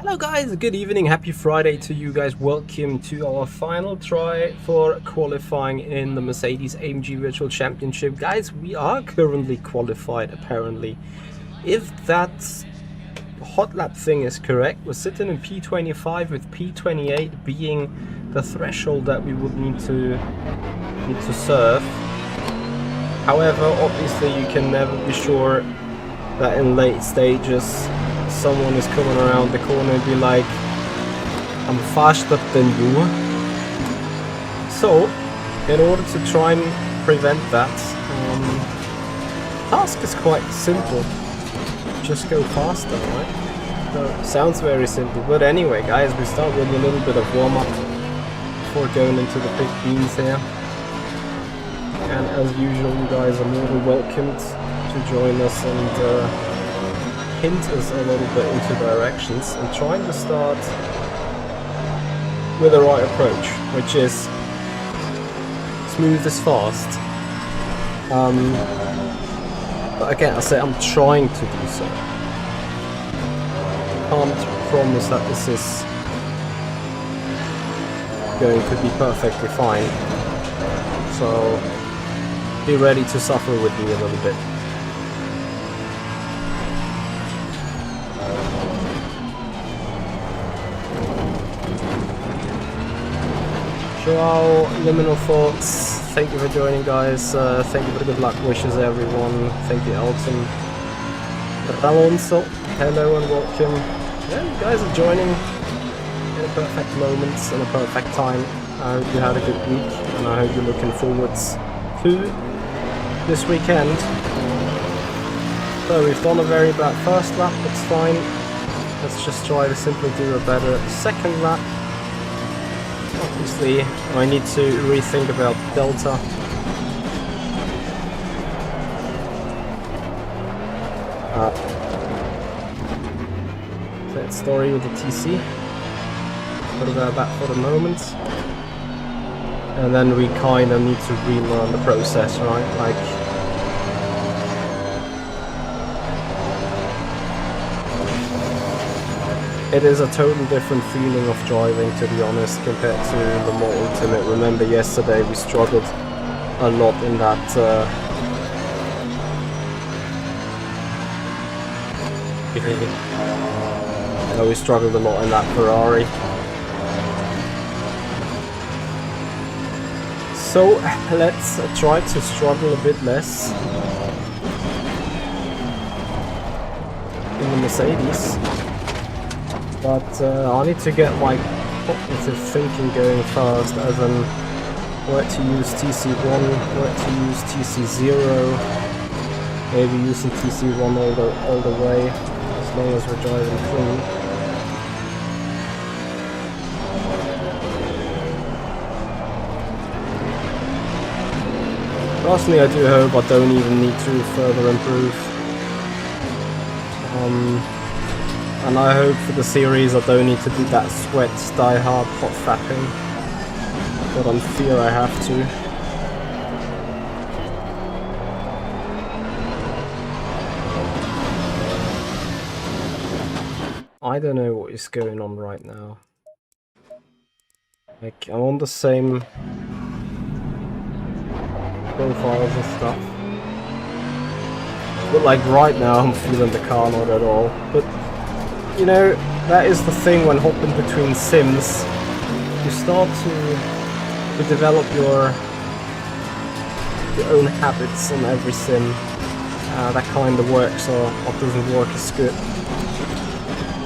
Hello guys, good evening, happy Friday to you guys. Welcome to our final try for qualifying in the Mercedes AMG Virtual Championship. Guys, we are currently qualified apparently. If that hot lap thing is correct, we're sitting in P25 with P28 being the threshold that we would need to serve. However, obviously you can never be sure that in late stages someone is coming around the corner and be like, I'm faster than you. So, in order to try and prevent that, task is quite simple. Just go faster, right? So, sounds very simple, but anyway guys, we start with a little bit of warm-up before going into the big beans here. And as usual, you guys are more than welcomed to join us and hint us a little bit into directions. I'm trying to start with the right approach, which is smooth as fast. But again, I say I'm trying to do so. I can't promise that this is going to be perfectly fine. So be ready to suffer with me a little bit. Joao, liminal thoughts, thank you for joining guys, thank you for the good luck wishes everyone, thank you Elton, Alonso, hello and welcome. Yeah, you guys are joining in a perfect moment, in a perfect time. I hope you had a good week and I hope you're looking forwards to this weekend. So we've done a very bad first lap, that's fine. Let's just try to simply do a better second lap. Obviously, I need to rethink about Delta. That story with the TC. Put about that for the moment. And then we kind of need to relearn the process, right? Like, it is a total different feeling of driving, to be honest, compared to the more ultimate. Remember yesterday we struggled a lot in that we struggled a lot in that Ferrari. So let's try to struggle a bit less in the Mercedes. But I need to get my cognitive thinking going first, as in where to use TC1, where to use TC0, maybe using TC1 all the way, as long as we're driving clean. Personally, I do hope I don't even need to further improve. And I hope for the series I don't need to do that sweat, die hard, hot fapping. But I'm fear I have to. I don't know what is going on right now. Like, I'm on the same profiles and stuff. But like right now I'm feeling the car not at all. But you know, that is the thing when hopping between sims. You start to develop your own habits on every sim. That kind of works or doesn't work as good.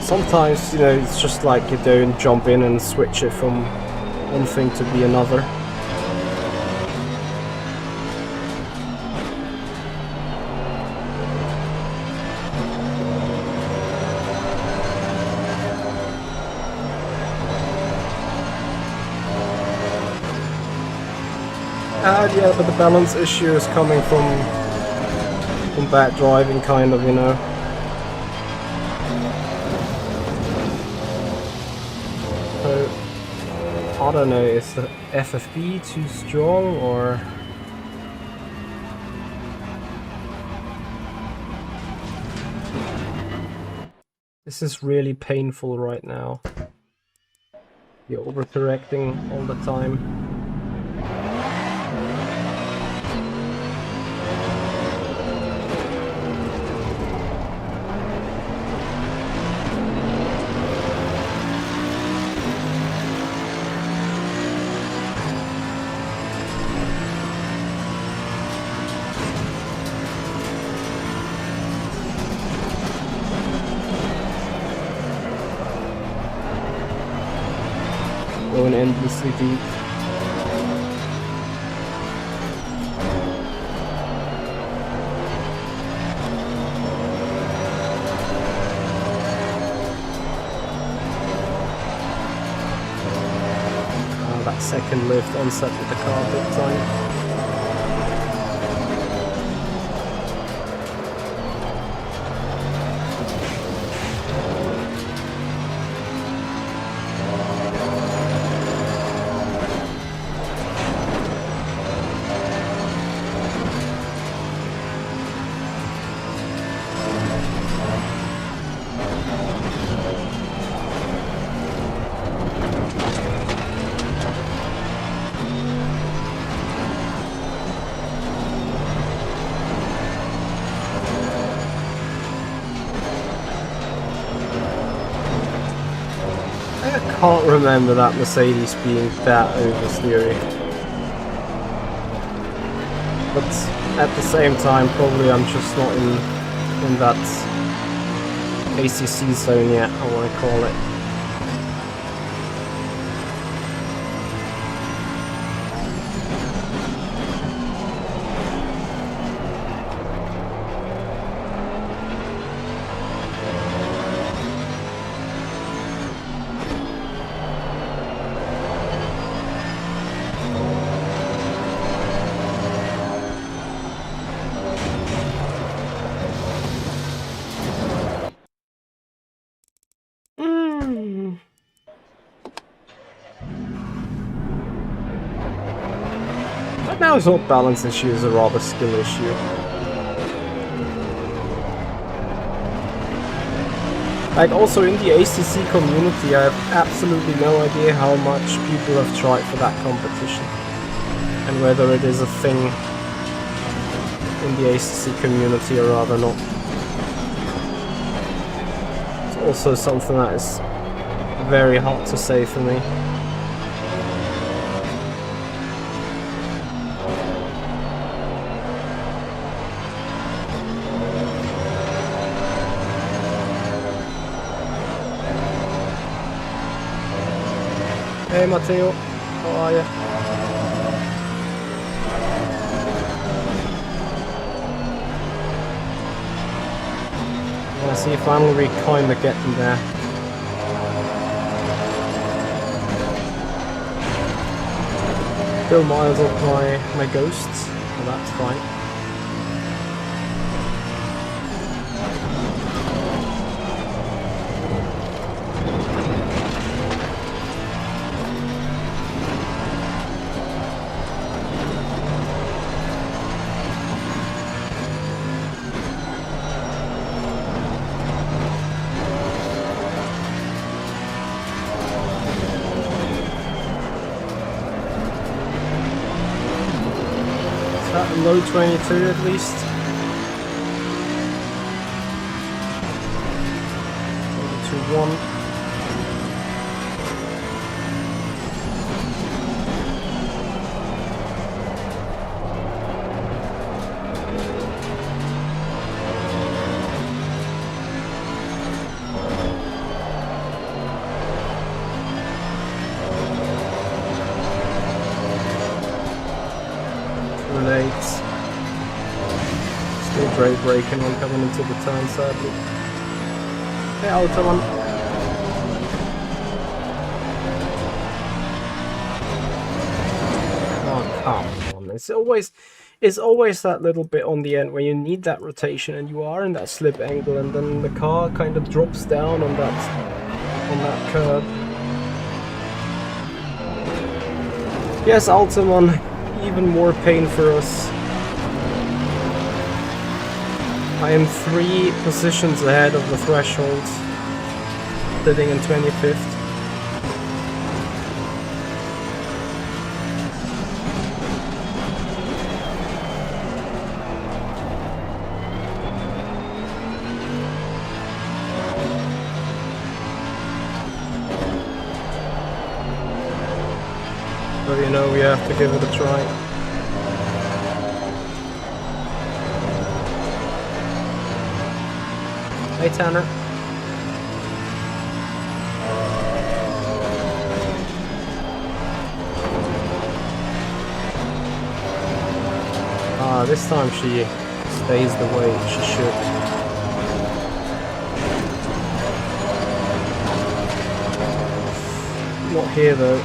Sometimes, you know, it's just like you don't jump in and switch it from one thing to be another. Yeah, but the balance issue is coming from bad driving, kind of, you know. So, I don't know, is the FFB too strong, or... This is really painful right now. You're overcorrecting all the time. Going endlessly deep. That second lift onset with the car big time. I can't remember that Mercedes being that oversteery. But at the same time, probably I'm just not in that ACC zone yet, I want to call it. But now it's not balance issue, it's a rather skill issue. Like also in the ACC community, I have absolutely no idea how much people have tried for that competition. And whether it is a thing in the ACC community or rather not. It's also something that is very hard to say for me. Hey Matteo, how are you? I see finally we kinda getting there. Still miles off my ghosts, but that's fine. Low 22 at least. 22.1. Still brake braking when coming into the turn, sadly. Hey, Altaman. Oh, come on. It's always that little bit on the end where you need that rotation and you are in that slip angle and then the car kind of drops down on that curve. Yes, Altaman, even more pain for us. I am 3 positions ahead of the threshold sitting in 25th. So you know we have to give it a try. Hey Tanner. This time she stays the way she should. Not here though.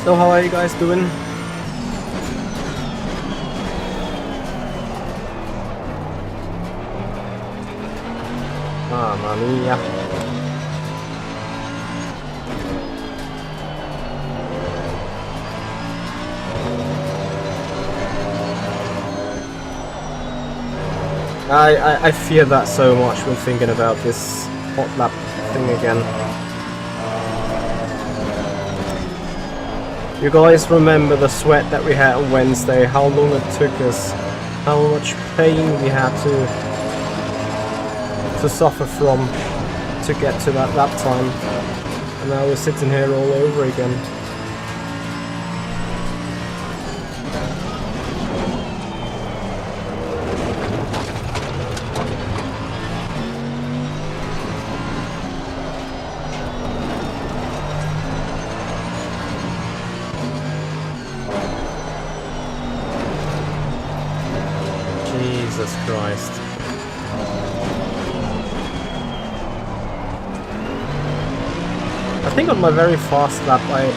So how are you guys doing? Mamma mia. I fear that so much when thinking about this hot lap thing again. You guys remember the sweat that we had on Wednesday, how long it took us, how much pain we had to suffer from to get to that lap time, and now we're sitting here all over again. Jesus Christ. I think on my very fast lap I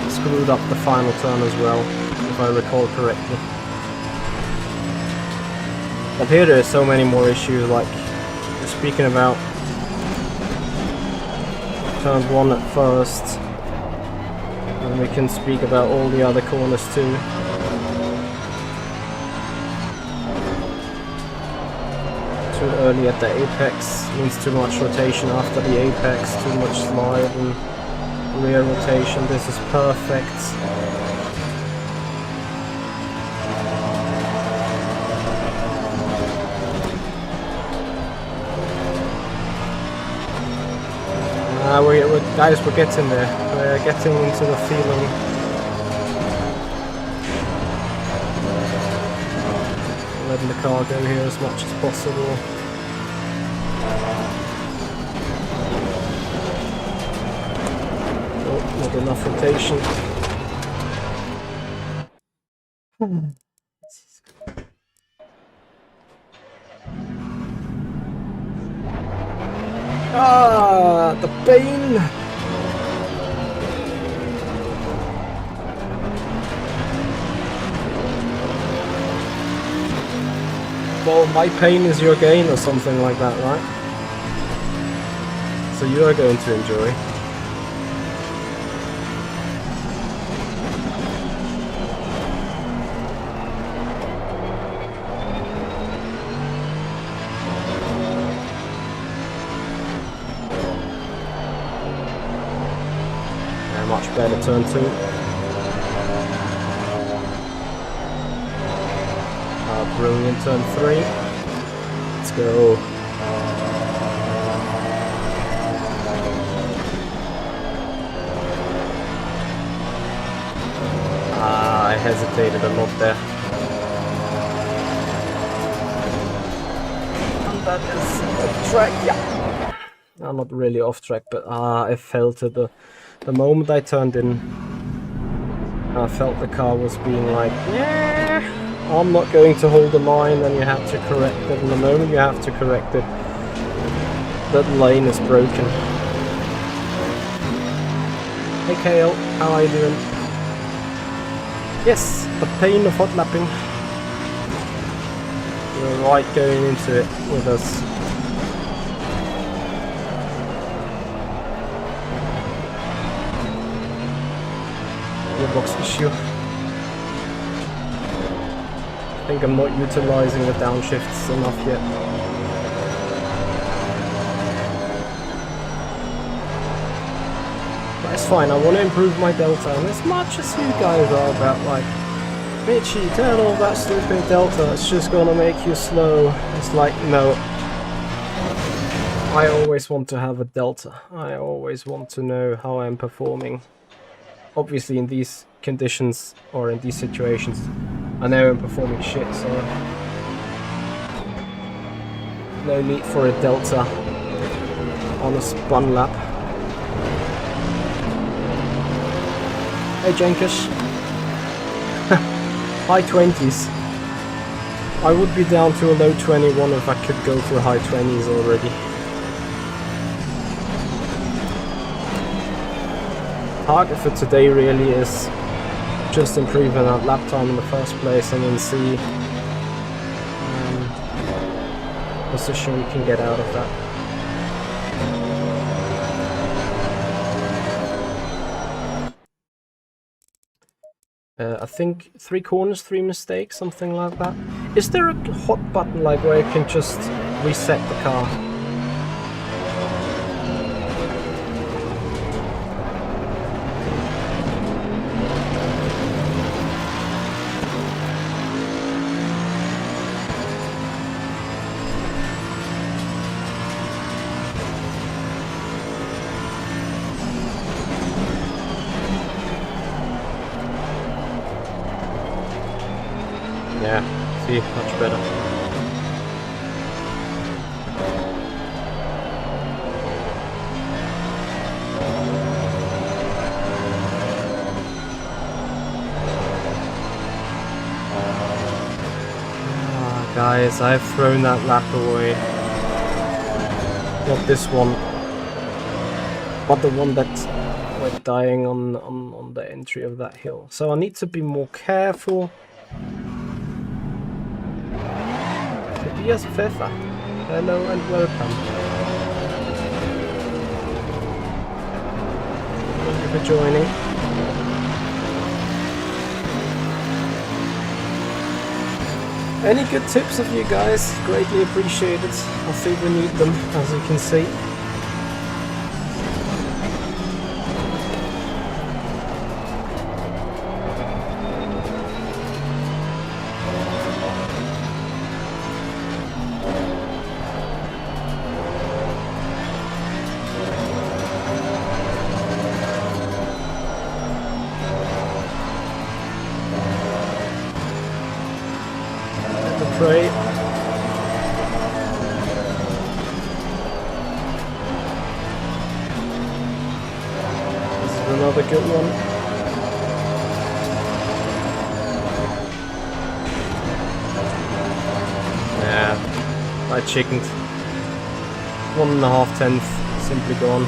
screwed up the final turn as well, if I recall correctly. But here there's so many more issues, like speaking about turn 1 at first, and we can speak about all the other corners too. Too early at the apex means too much rotation after the apex, too much slide and rear rotation. This is perfect. Guys, we're getting there. We're getting into the feeling. Letting the car go here as much as possible. Oh, not enough rotation. The pain! Well, my pain is your gain or something like that, right? So you are going to enjoy. Yeah, much better turn 2. Brilliant turn 3. Let's go. I hesitated a lot there. And that is off track, yeah. I'm not really off track, but I felt it the moment I turned in. I felt the car was being like, yeah. I'm not going to hold the line, and you have to correct it. In the moment you have to correct it, that lane is broken. Hey KL, how are you doing? Yes, the pain of hot lapping. You're right going into it with us. Gearbox issue. I think I'm not utilizing the downshifts enough yet. But it's fine, I want to improve my delta, and as much as you guys are about like, Mitchie, turn off that stupid delta, it's just gonna make you slow. It's like, no. I always want to have a delta. I always want to know how I'm performing. Obviously in these conditions, or in these situations, I know I'm performing shit, so no need for a delta on a spun lap. Hey Jenkish. High 20s. I would be down to a low 21 if I could go for high 20s already. Target for today really is just improving that lap time in the first place, and then see position we can get out of that. I think 3 corners, 3 mistakes, something like that. Is there a hot button like where you can just reset the car? Yeah, see, much better. Ah, guys, I've thrown that lap away. Not this one, but the one that went dying on the entry of that hill. So I need to be more careful. Yes, Pfeffer. Hello and welcome. Thank you for joining. Any good tips of you guys? Greatly appreciated. I think we need them, as you can see. Pray. This is another good one. Yeah, I chickened. 1.5 tenths, simply gone.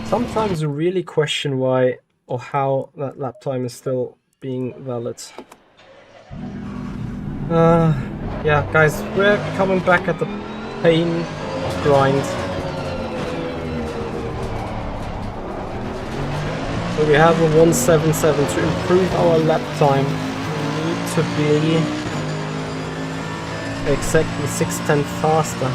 Sometimes I really question why or how that lap time is still being valid. Yeah, guys, we're coming back at the pain of grind. So we have a 177. To improve our lap time, we need to be exactly 6/10 faster.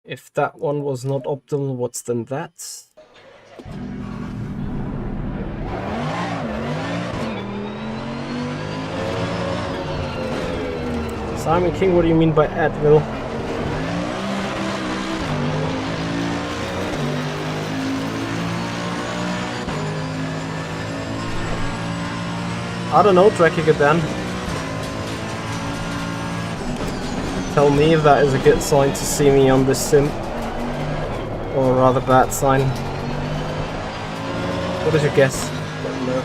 If that one was not optimal, what's then that? Simon King, what do you mean by Advil? I don't know, Drekkigadan. Tell me if that is a good sign to see me on this sim, or a rather bad sign. What is your guess? Let me know.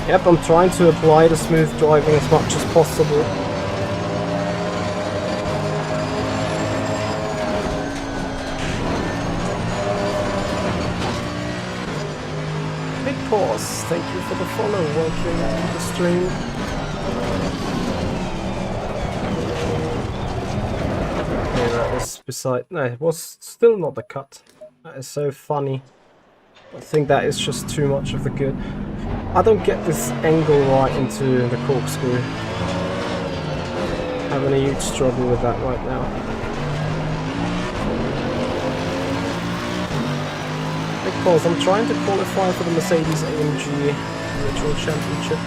Yep, I'm trying to apply the smooth driving as much as possible. Big pause, thank you for the follow, welcome to the stream. Okay, that is beside... No, it was still not the cut. That is so funny. I think that is just too much of the good. I don't get this angle right into the corkscrew. Having a huge struggle with that right now. Because I'm trying to qualify for the Mercedes AMG Virtual Championship.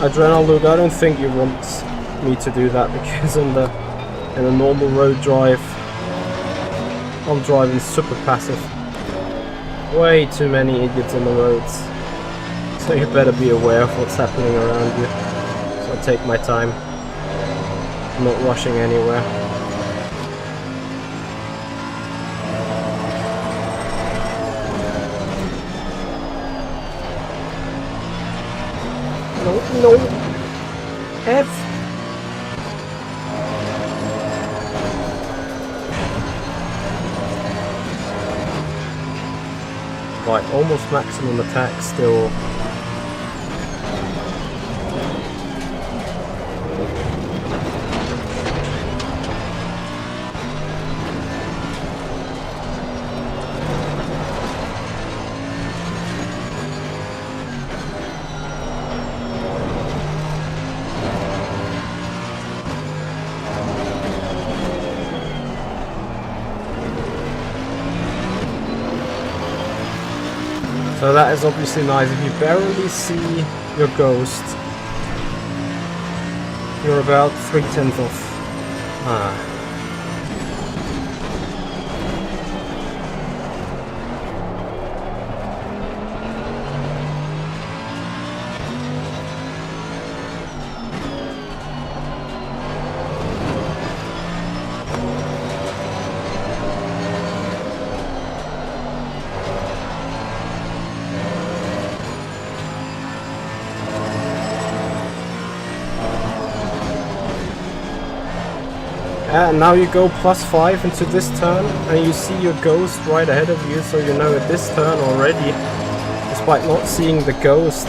Adrenal, I don't think you want me to do that because in a normal road drive I'm driving super passive. Way too many idiots on the roads. So you better be aware of what's happening around you. So I take my time. I'm not rushing anywhere. No. F. Right, almost maximum attack still. So that is obviously nice. If you barely see your ghost, you're about 3/10 off. And now you go +5 into this turn and you see your ghost right ahead of you, so you know at this turn already, despite not seeing the ghost,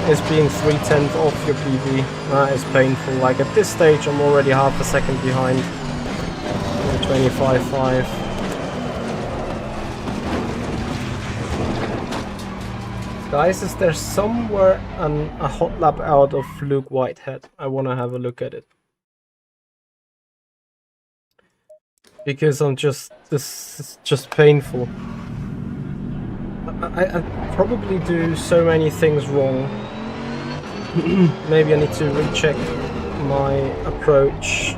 is being 3/10 off your PB. That is painful. Like at this stage I'm already half a second behind. 25.5. Guys, is there somewhere a hot lap out of Luke Whitehead? I want to have a look at it. Because this is just painful. I probably do so many things wrong. Maybe I need to recheck my approach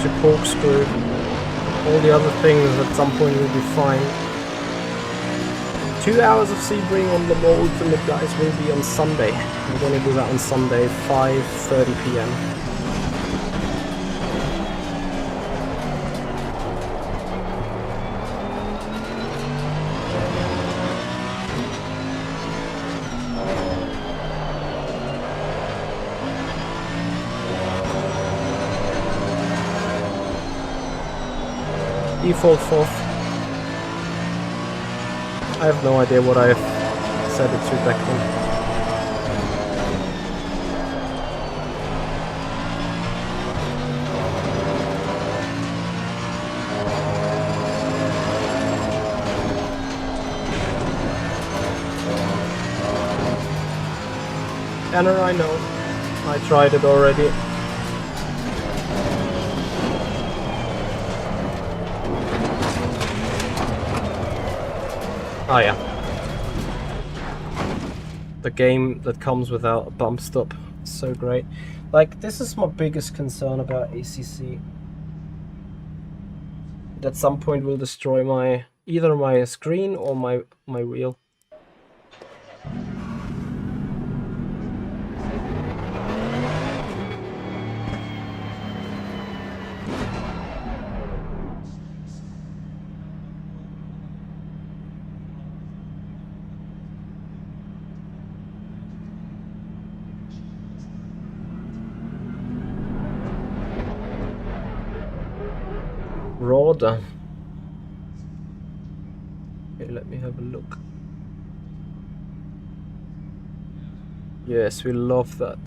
to corkscrew. All the other things at some point will be fine. 2 hours of Sebring on the Ultimate, guys, will be on Sunday. I'm going to do that on Sunday, 5:30 PM. Default 4th. I have no idea what I've set it to back then. Anna, I know. I tried it already. Oh yeah. The game that comes without a bump stop. So great. Like, this is my biggest concern about ACC. It at some point will destroy either my screen or my wheel. Roda. Okay, let me have a look. Yes, we love that.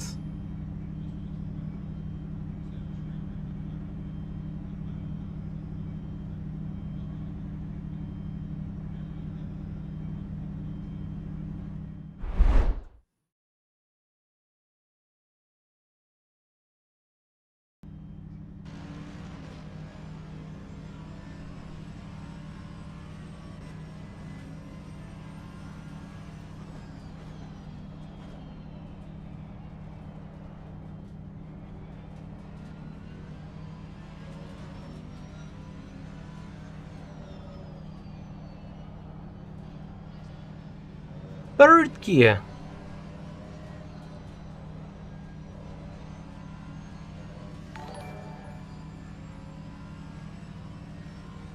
Third gear.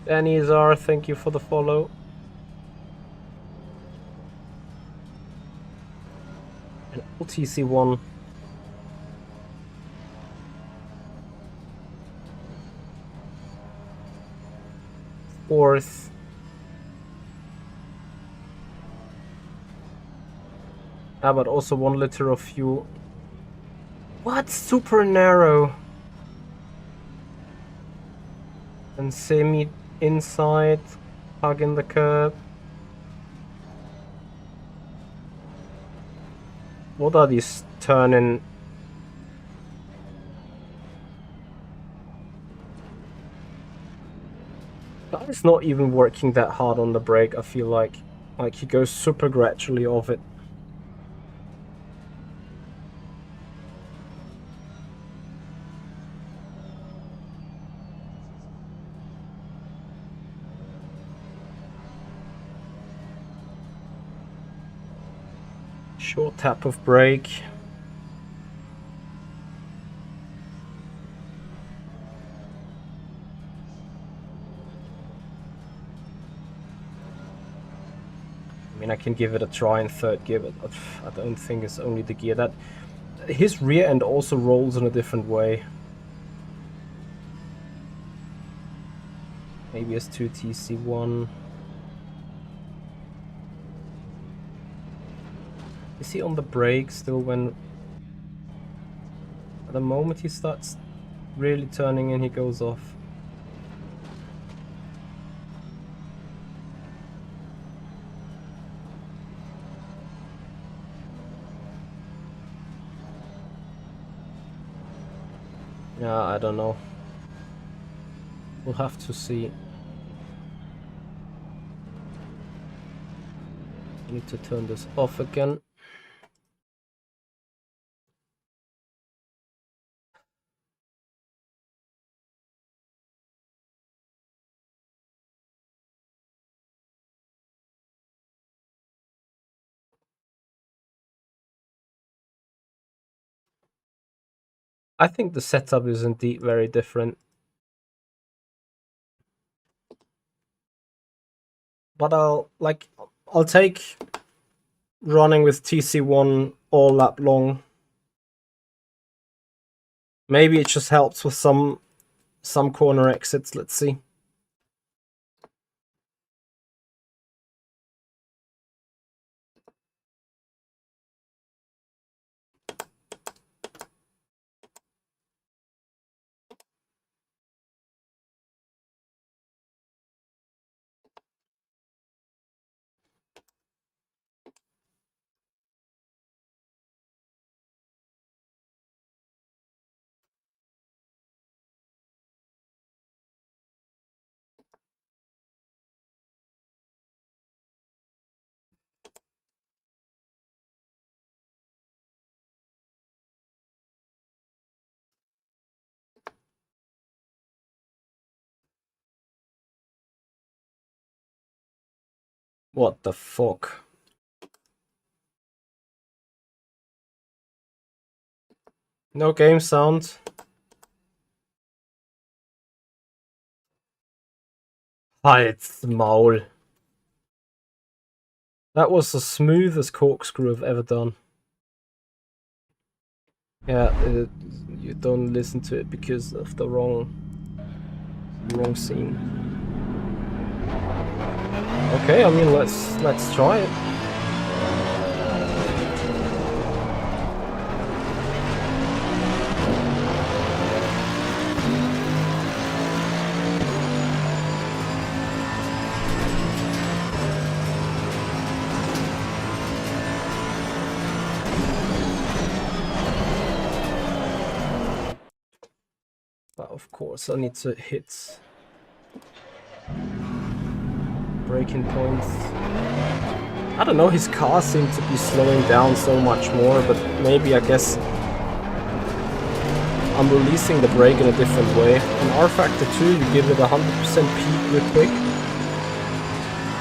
Danny Azar, thank you for the follow. And LTC1. Fourth. Ah, but also 1 liter of fuel. What? Super narrow. And semi inside. Hugging the curb. What are these turning? That is not even working that hard on the brake, I feel like. Like, he goes super gradually off it. Short tap of brake. I mean, I can give it a try in third gear, but I don't think it's only the gear. That his rear end also rolls in a different way. Maybe S2 TC1. Is he on the brake still when... At the moment he starts really turning in, he goes off. Yeah, I don't know. We'll have to see. I need to turn this off again. I think the setup is indeed very different. But I'll take running with TC1 all lap long. Maybe it just helps with some corner exits, let's see. What the fuck? No game sound. Halt's Maul. That was the smoothest corkscrew I've ever done. Yeah, you don't listen to it because of the wrong scene. Okay, I mean let's try it. But of course I need to hit braking points. I don't know, his car seemed to be slowing down so much more, but maybe, I guess, I'm releasing the brake in a different way. In R Factor 2 you give it 100% peak real quick,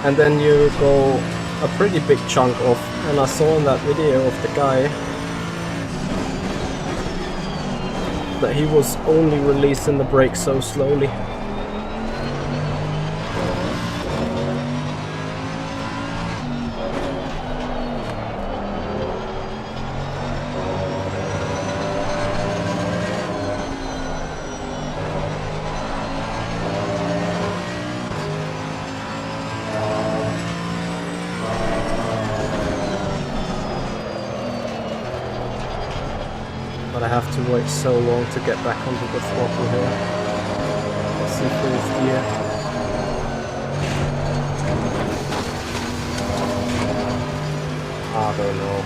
and then you go a pretty big chunk off, and I saw in that video of the guy that he was only releasing the brake so slowly. But I have to wait so long to get back onto the throttle here. Let's see fourth gear. I don't know.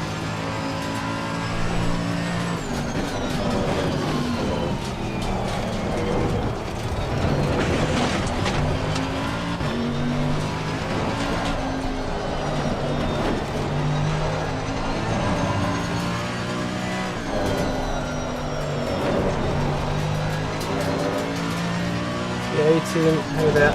Team, hey there.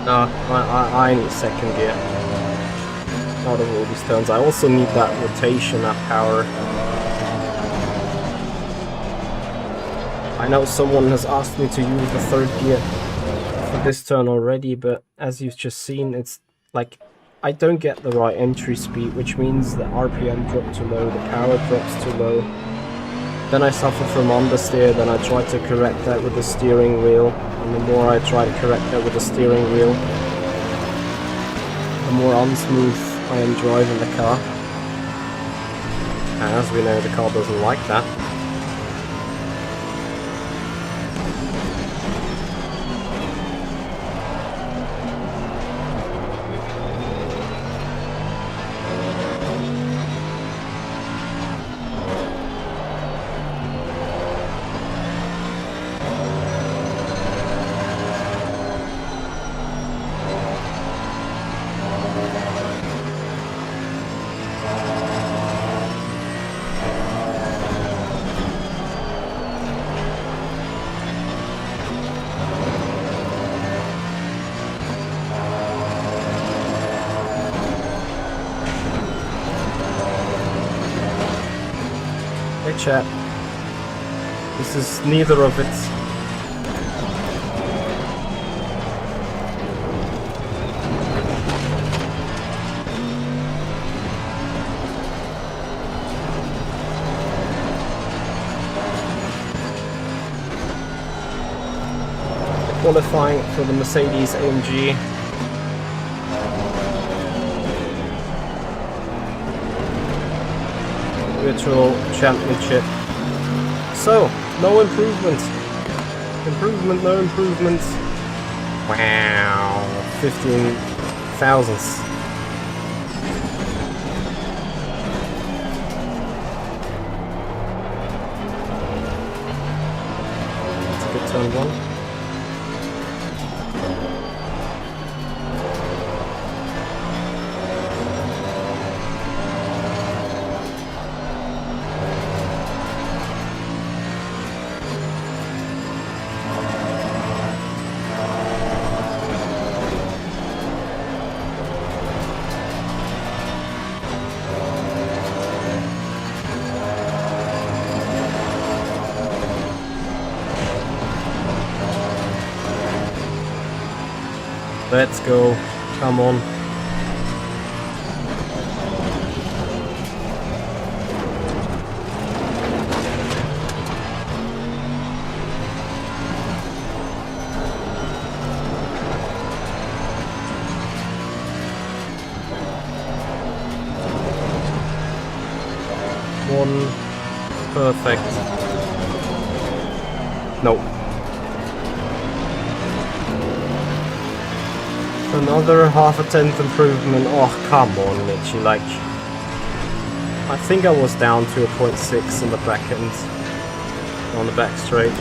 No, I need second gear. Out of all these turns. I also need that rotation, that power. I know someone has asked me to use the third gear for this turn already, but as you've just seen, it's like I don't get the right entry speed, which means the RPM drops too low, the power drops too low. Then I suffer from understeer, then I try to correct that with the steering wheel, and the more I try to correct that with the steering wheel, the more unsmooth I am driving the car. And as we know, the car doesn't like that. Hey chat, this is neither of it. Qualifying for the Mercedes AMG Virtual Championship. So, no improvement. Improvement, no improvements. Wow, 15 thousandths. That's a good turn one. Let's go. Come on. One. Perfect. No. Another half a tenth improvement. Oh, come on, Mitchy. Like, I think I was down to a 0.6 in the back end on the back straight.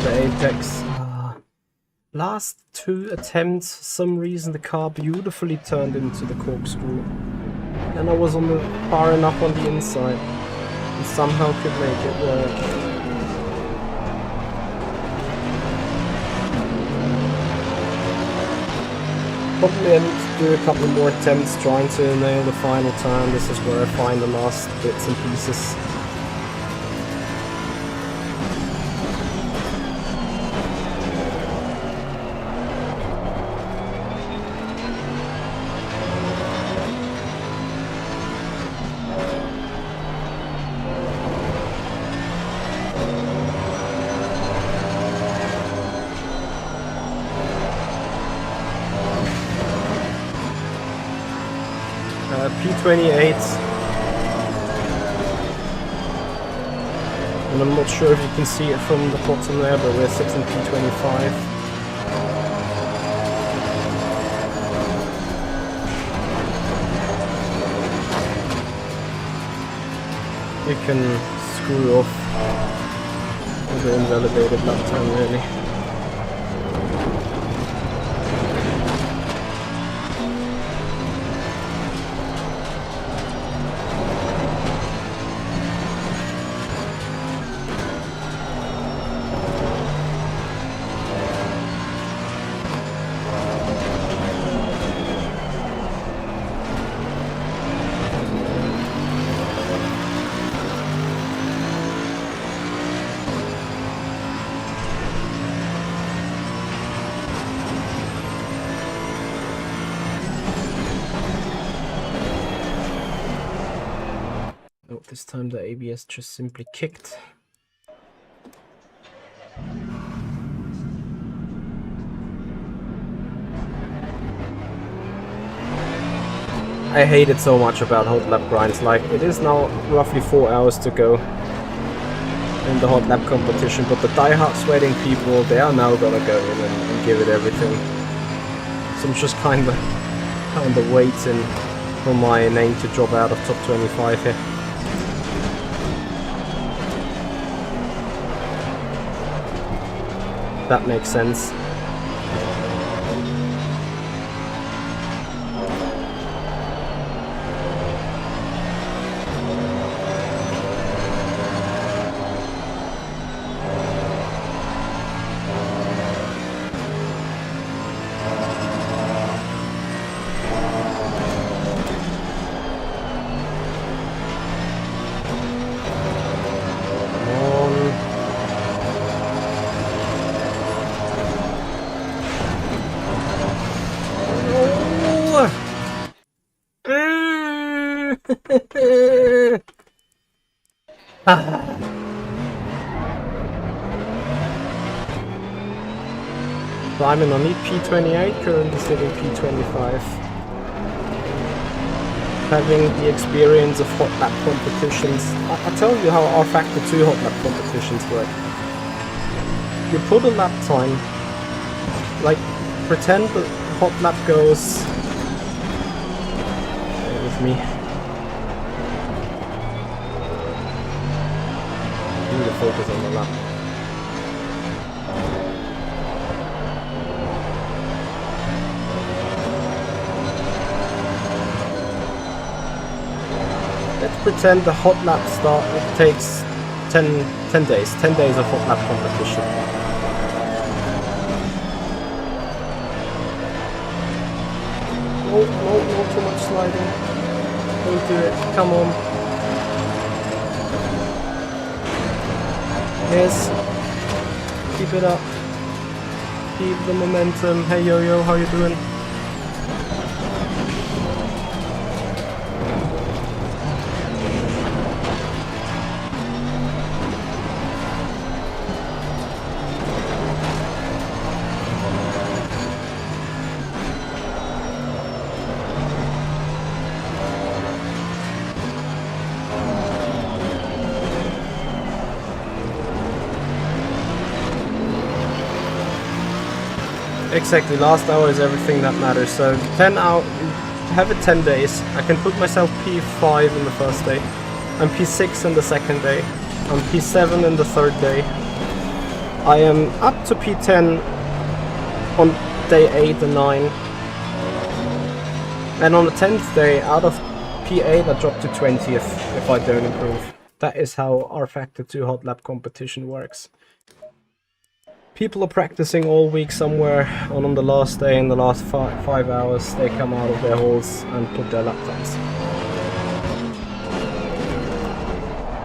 Apex. Last two attempts, for some reason the car beautifully turned into the corkscrew. And I was on the far enough on the inside and somehow could make it work. Probably I need to do a couple more attempts trying to nail the final turn. This is where I find the last bits and pieces. P28, and I'm not sure if you can see it from the bottom there, but we're sitting P25. You can screw off with the invalidated lap time, really. This time the ABS just simply kicked. I hate it so much about hot lap grinds. Like, it is now roughly 4 hours to go in the hot lap competition, but the die-hard sweating people, they are now gonna go in and give it everything. So I'm just kinda waiting for my name to drop out of top 25 here. That makes sense. So I'm in on P28, currently sitting P25. Having the experience of hot lap competitions. I'll tell you how our Factor 2 hot lap competitions work. You put a lap time, like pretend the hot lap goes, stay with me, I need to focus on the lap. Let's pretend the hot lap start, it takes 10 days of hot lap competition. No, too much sliding. Don't do it, come on. Yes, keep it up. Keep the momentum. Hey Yo-Yo, how you doing? Exactly, last hour is everything that matters. So 10 out, have it 10 days. I can put myself P5 in the first day. I'm P6 in the second day. I'm P7 in the third day. I am up to P10 on day 8 and 9. And on the 10th day, out of P8, I drop to 20th if I don't improve. That is how our Factor 2 hot lap competition works. People are practicing all week somewhere, and on the last day, in the last 5 hours, they come out of their halls and put their laptops.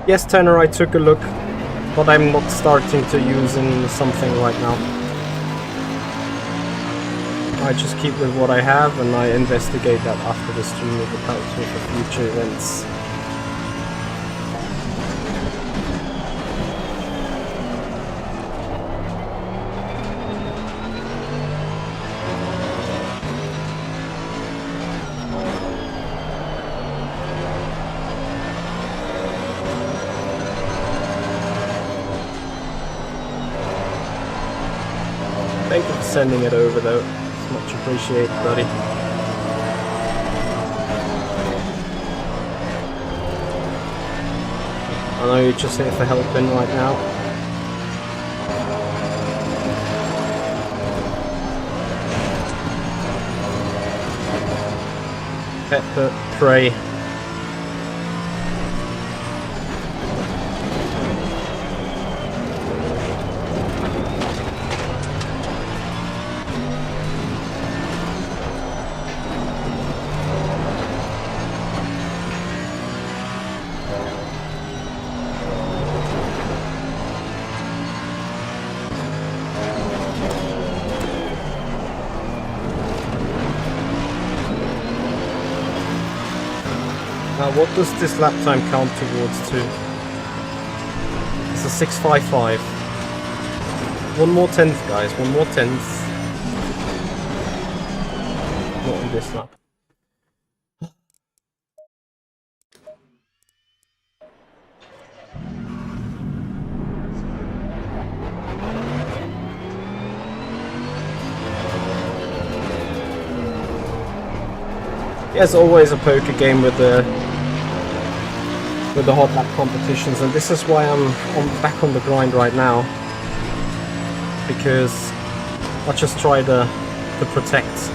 Yes, Tanner, I took a look, but I'm not starting to use in something right now. I just keep with what I have, and I investigate that after the stream with the culture for future events. Thank you for sending it over though, it's much appreciated, buddy. I know you're just here for helping right now. Pepper, pray. Now what does this lap time count towards to? It's a 6:55. One more tenth, guys, one more tenth. Not on this lap. There's always a poker game with the hot lap competitions, and this is why I'm back on the grind right now, because I just try to protect.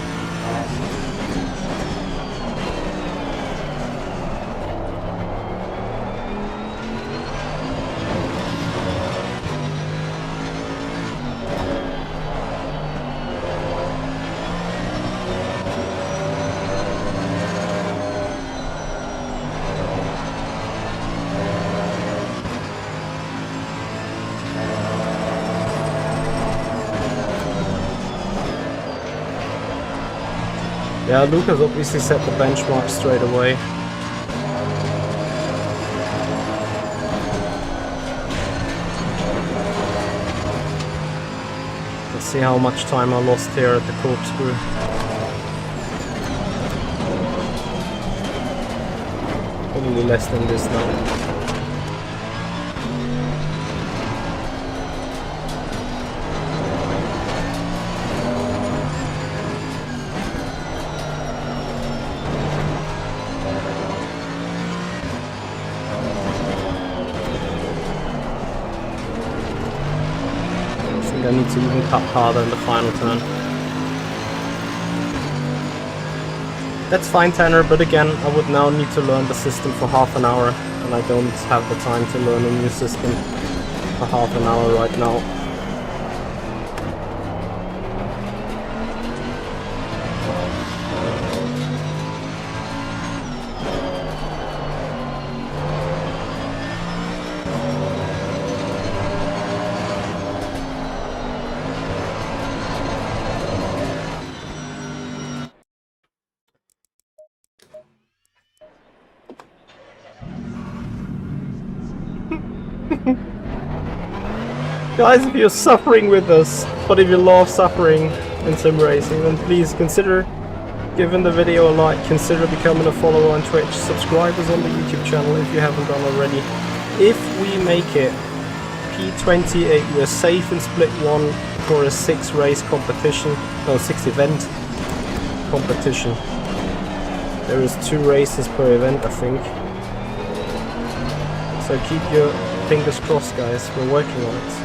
Yeah, Lucas obviously set the benchmark straight away. Let's see how much time I lost here at the corkscrew. Probably less than this now. I need to even cut harder in the final turn. That's fine, Tanner, but again, I would now need to learn the system for half an hour, and I don't have the time to learn a new system for half an hour right now. Guys, if you're suffering with us, but if you love suffering in sim racing, then please consider giving the video a like, consider becoming a follower on Twitch, subscribe us on the YouTube channel if you haven't done already. If we make it P28, we're safe in split 1 for a 6 race competition, no, 6 event competition. There is 2 races per event, I think. So keep your fingers crossed, guys, we're working on it.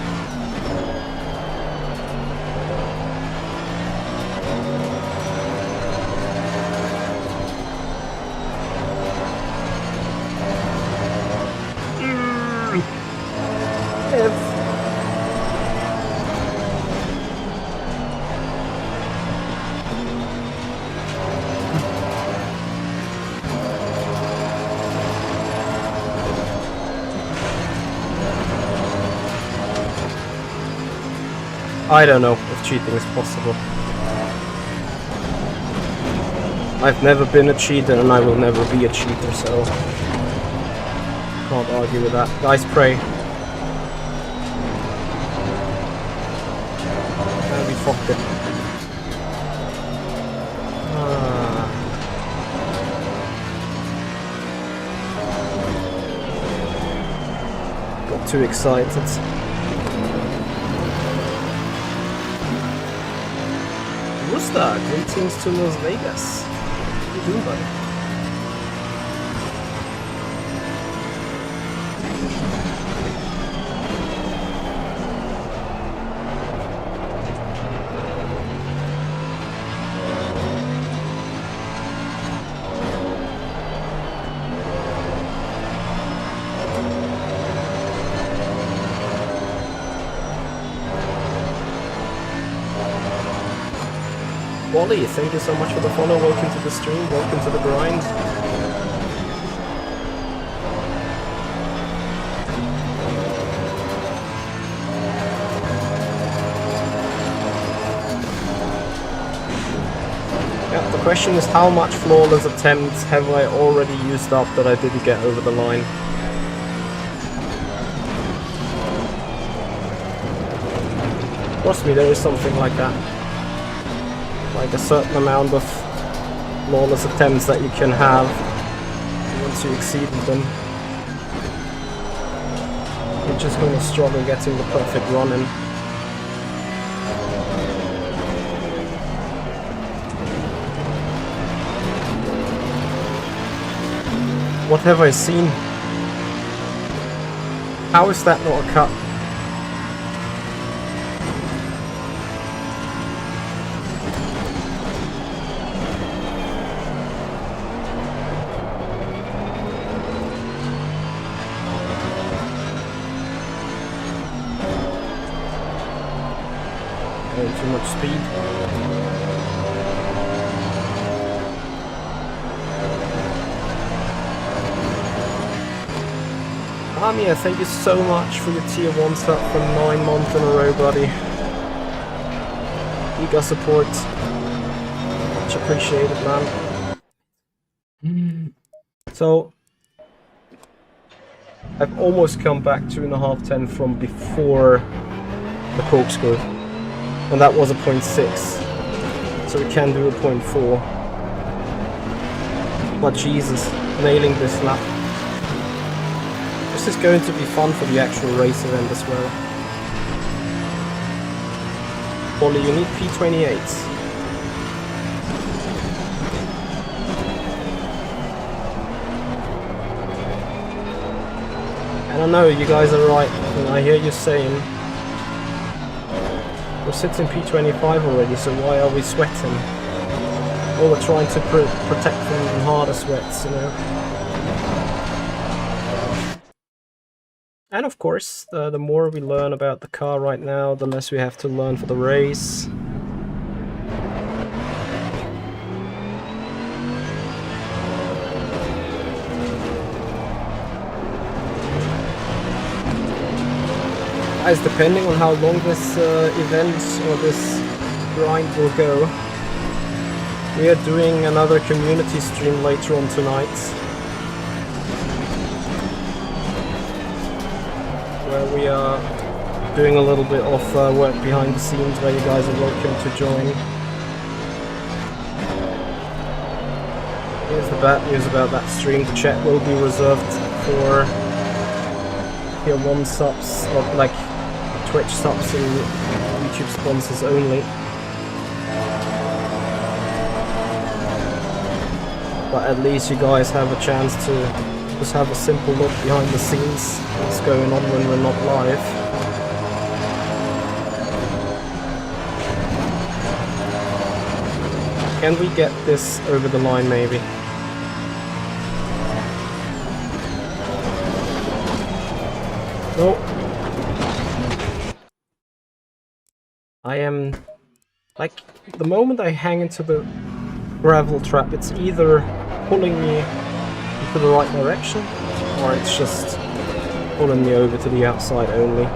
I don't know if cheating is possible. I've never been a cheater and I will never be a cheater, so can't argue with that. Guys, pray. We fucked it. Got too excited. Greetings to Las Vegas. How you doing, buddy? Wally, thank you so much for the follow. Welcome to the stream. Welcome to the grind. Yeah, the question is how much flawless attempts have I already used up that I didn't get over the line? Trust me, there is something like that. Like a certain amount of flawless attempts that you can have once you exceed them. You're just going to struggle getting the perfect run in. What have I seen? How is that not a cut? Too much speed. Amia, thank you so much for your tier 1 sub for 9 months in a row, buddy. Eager support. Much appreciated, man. So, I've almost come back 2.5 10 from before the corkscrew. and that was a 0.6, so we can do a 0.4. But Jesus, nailing this lap. This is going to be fun for the actual race event as well. Ollie, you need P28s. And I know you guys are right, and I hear you saying we're sitting P25 already, so why are we sweating? Well, we're trying to protect from even harder sweats, you know. And of course, the more we learn about the car right now, the less we have to learn for the race. Guys, depending on how long this event or this grind will go, we are doing another community stream later on tonight, where we are doing a little bit of work behind the scenes, where you guys are welcome to join. Here's the bad news about that stream: the chat will be reserved for tier 1 subs, or like Twitch subs and YouTube sponsors only. But at least you guys have a chance to just have a simple look behind the scenes, what's going on when we're not live. Can we get this over the line maybe? No. I am, like, the moment I hang into the gravel trap, it's either pulling me into the right direction, or it's just pulling me over to the outside only.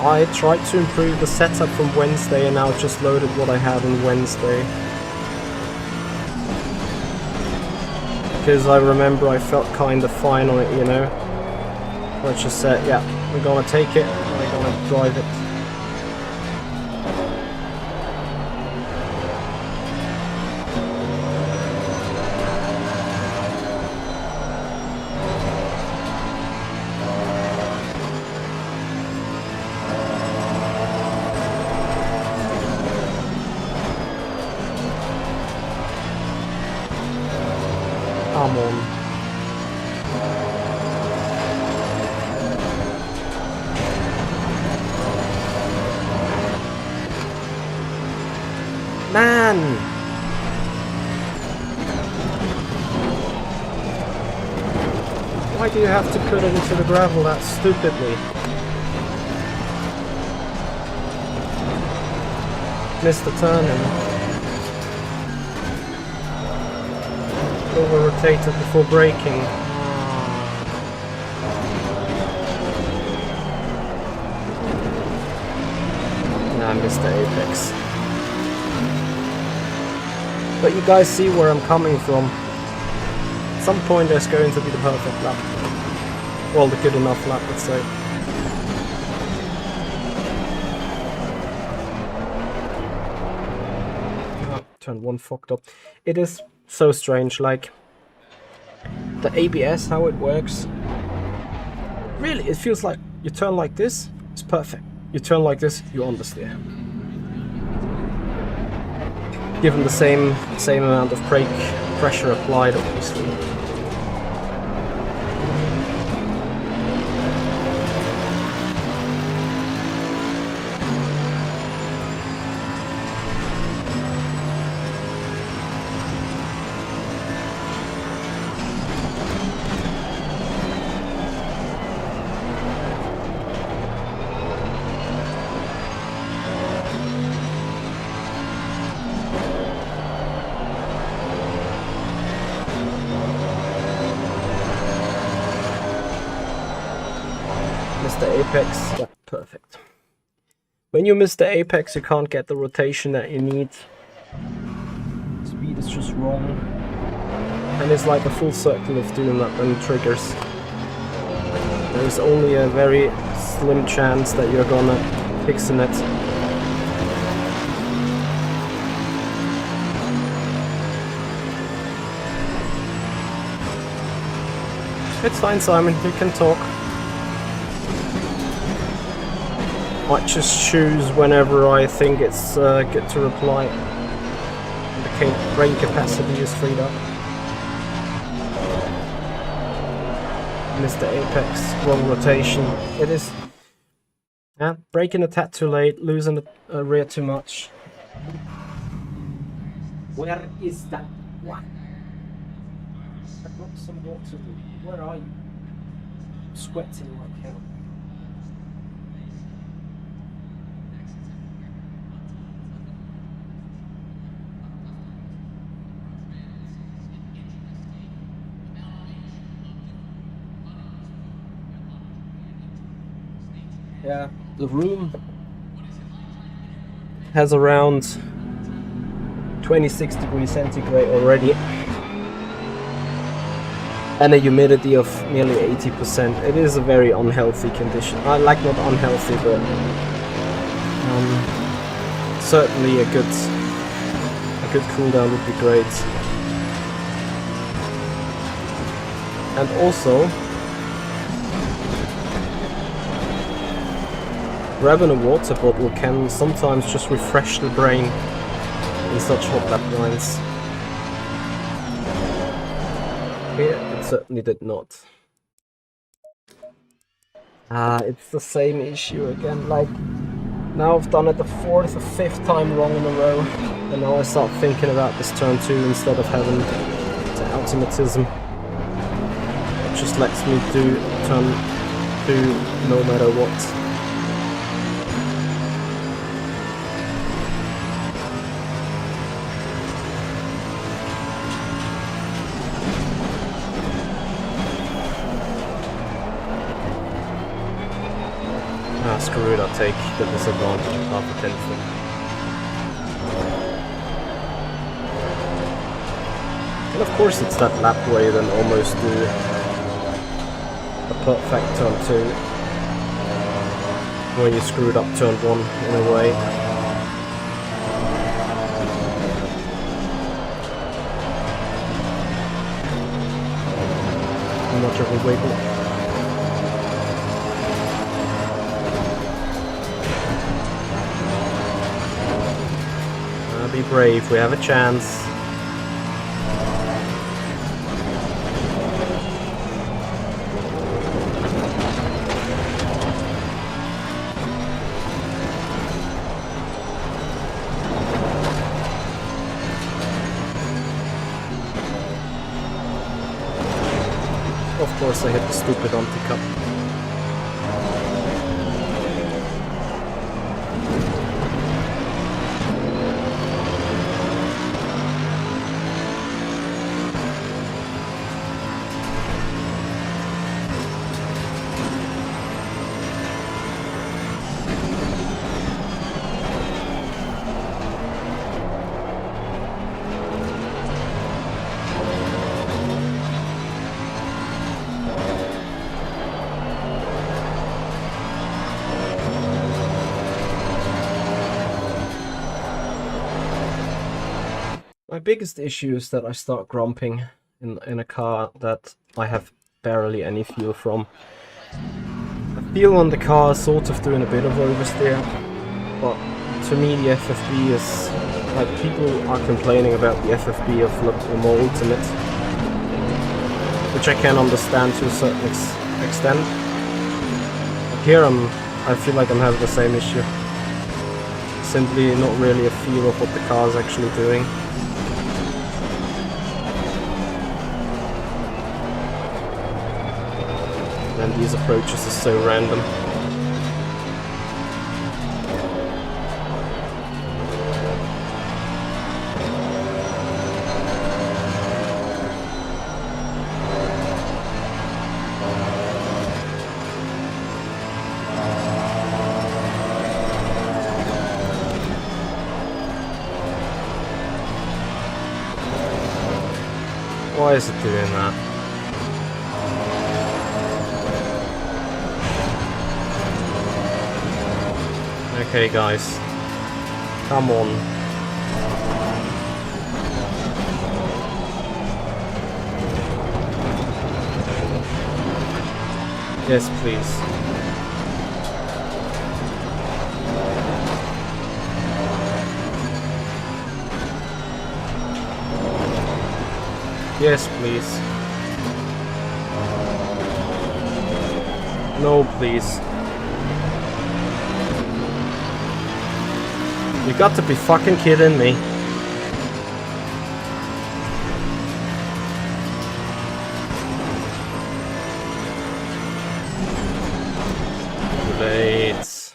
I tried to improve the setup from Wednesday, and now just loaded what I had on Wednesday. Because I remember I felt kind of fine on it, you know. I just said, yeah, we're gonna take it, we're gonna drive it. Come on. Man! Why do you have to put it into the gravel that stupidly? Missed the turning. Over-rotated before braking. Nah, I missed the apex. But you guys see where I'm coming from. At some point there's going to be the perfect lap. Well, the good enough lap, let's say. Oh, turn 1 fucked up. It is so strange, like the ABS, how it works. Really, it feels like you turn like this, it's perfect. You turn like this, you're on the steer. Given the same amount of brake pressure applied, obviously. The apex, yeah, perfect. When you miss the apex, you can't get the rotation that you need. Speed is just wrong, and it's like a full circle of doing that when it triggers. There's only a very slim chance that you're gonna fix in it. It's fine, Simon, you can talk. Might just choose whenever I think it's good to reply. The brain capacity is freed up. Mr. Apex, wrong rotation. It is. Yeah, braking a tad too late, losing a rear too much. Where is that one? I got some water. Where are you? I'm sweating like hell. Yeah, the room has around 26 degrees centigrade already and a humidity of nearly 80%. It is a very unhealthy condition. I like not unhealthy, but certainly a good cool down would be great. And also, grabbing a water bottle can sometimes just refresh the brain in such hot lap lines. Here it certainly did not. It's the same issue again. Like, now I've done it the 4th or 5th time wrong in a row, and now I start thinking about this turn 2 instead of having the automatism. It just lets me do turn 2 no matter what. Screw it, I'll take the disadvantage of half a tenth. And of course it's that lap where you then almost do a perfect turn 2 when you screwed up turn 1 in a way. Much of a wiggle. Be brave, we have a chance. Of course I hit the stupid anti-cup. My biggest issue is that I start grumping in a car that I have barely any feel from. I feel on the car sort of doing a bit of oversteer, but to me the FFB is, like, people are complaining about the FFB of Le Mans Ultimate, which I can understand to a certain extent. But here I feel like I'm having the same issue. Simply not really a feel of what the car is actually doing. And these approaches are so random. Why is it doing that? Okay, guys. Come on. Yes, please. Yes, please. No, please. You got to be fucking kidding me. Too late.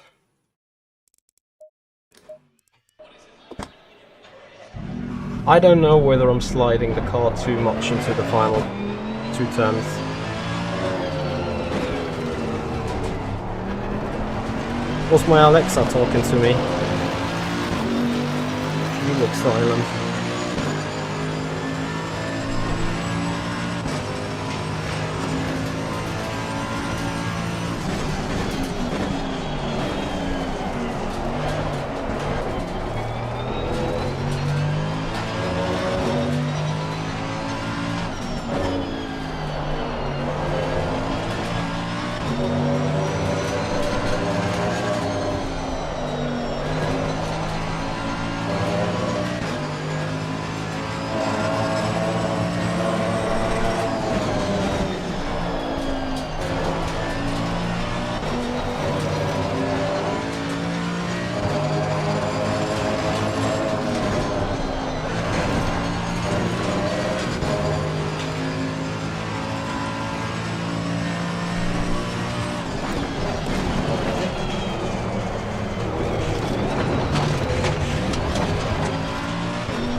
I don't know whether I'm sliding the car too much into the final 2 turns. Was my Alexa talking to me? She looks silent.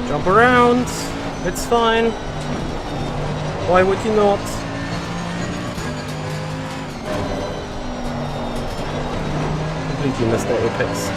Jump around, it's fine. Why would you not? Completely missed the apex.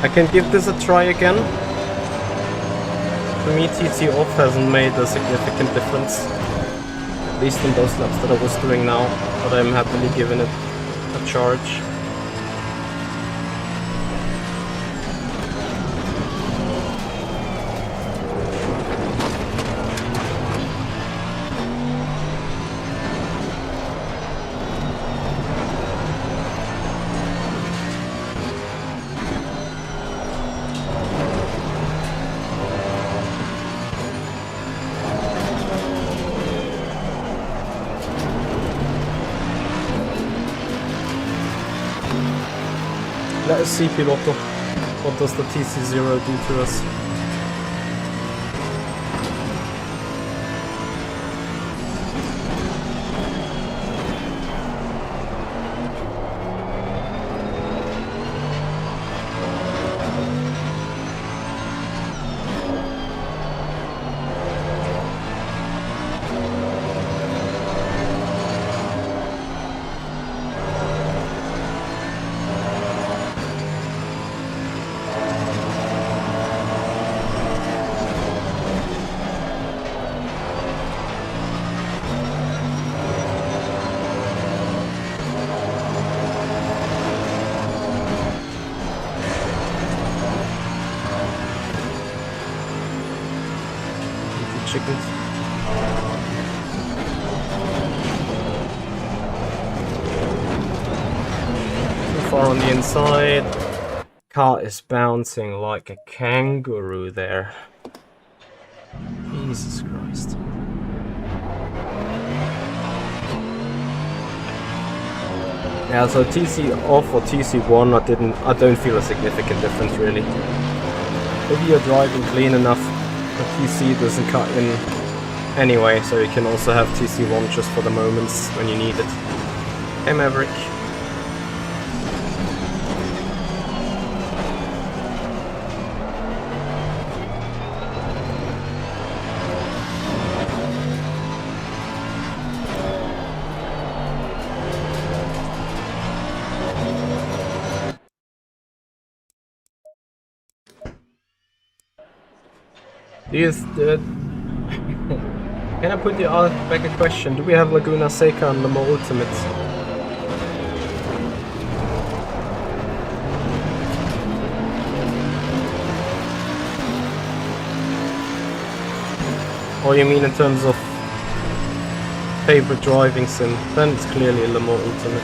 I can give this a try again. For me, TT off hasn't made a significant difference. At least in those laps that I was doing now, but I'm happily giving it a charge. Let us see, Piloto. What does the TC0 do to us? Chickens. Too far on the inside. Car is bouncing like a kangaroo there. Jesus Christ. Yeah, so TC off or TC1, I don't feel a significant difference really. If you're driving clean enough, the TC doesn't cut in anyway, so you can also have TC1 just for the moments when you need it. Hey Maverick. Can I put you back a question? Do we have Laguna Seca and Le Mans Ultimate? Or you mean in terms of favorite driving sim? Then it's clearly Le Mans Ultimate.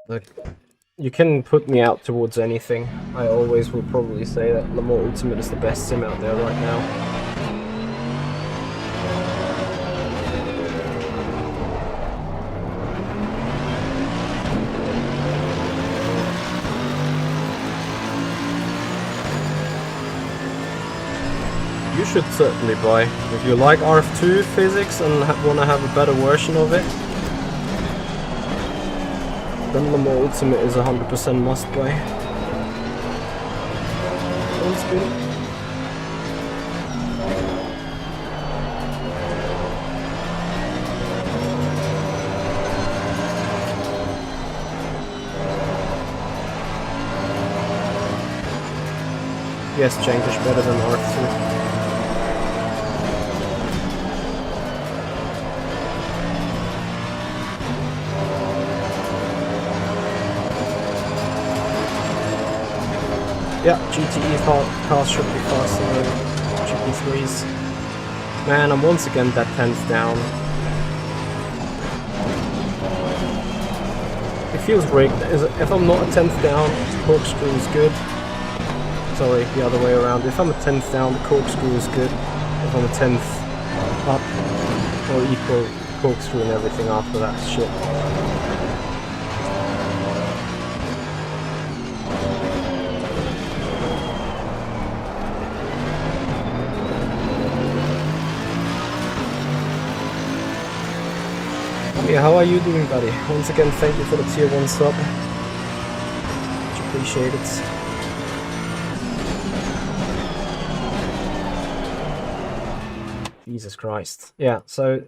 Look, you can put me out towards anything. I always will probably say that Le Mans Ultimate is the best sim out there right now. You should certainly buy. If you like RF2 physics and want to have a better version of it, then Le Mans Ultimate is 100% must buy. Sounds good. Yes, change is better than RF2. Yeah, GTE cars should be faster than GP3s. Man, I'm once again that 10th down. It feels rigged. If I'm not a 10th down, corkscrew is good. Sorry, the other way around. If I'm a 10th down, the corkscrew is good. If I'm a 10th up or equal, corkscrew and everything after that shit. Yeah, how are you doing, buddy? Once again, thank you for the tier 1 sub. Much appreciated. Jesus Christ. Yeah, so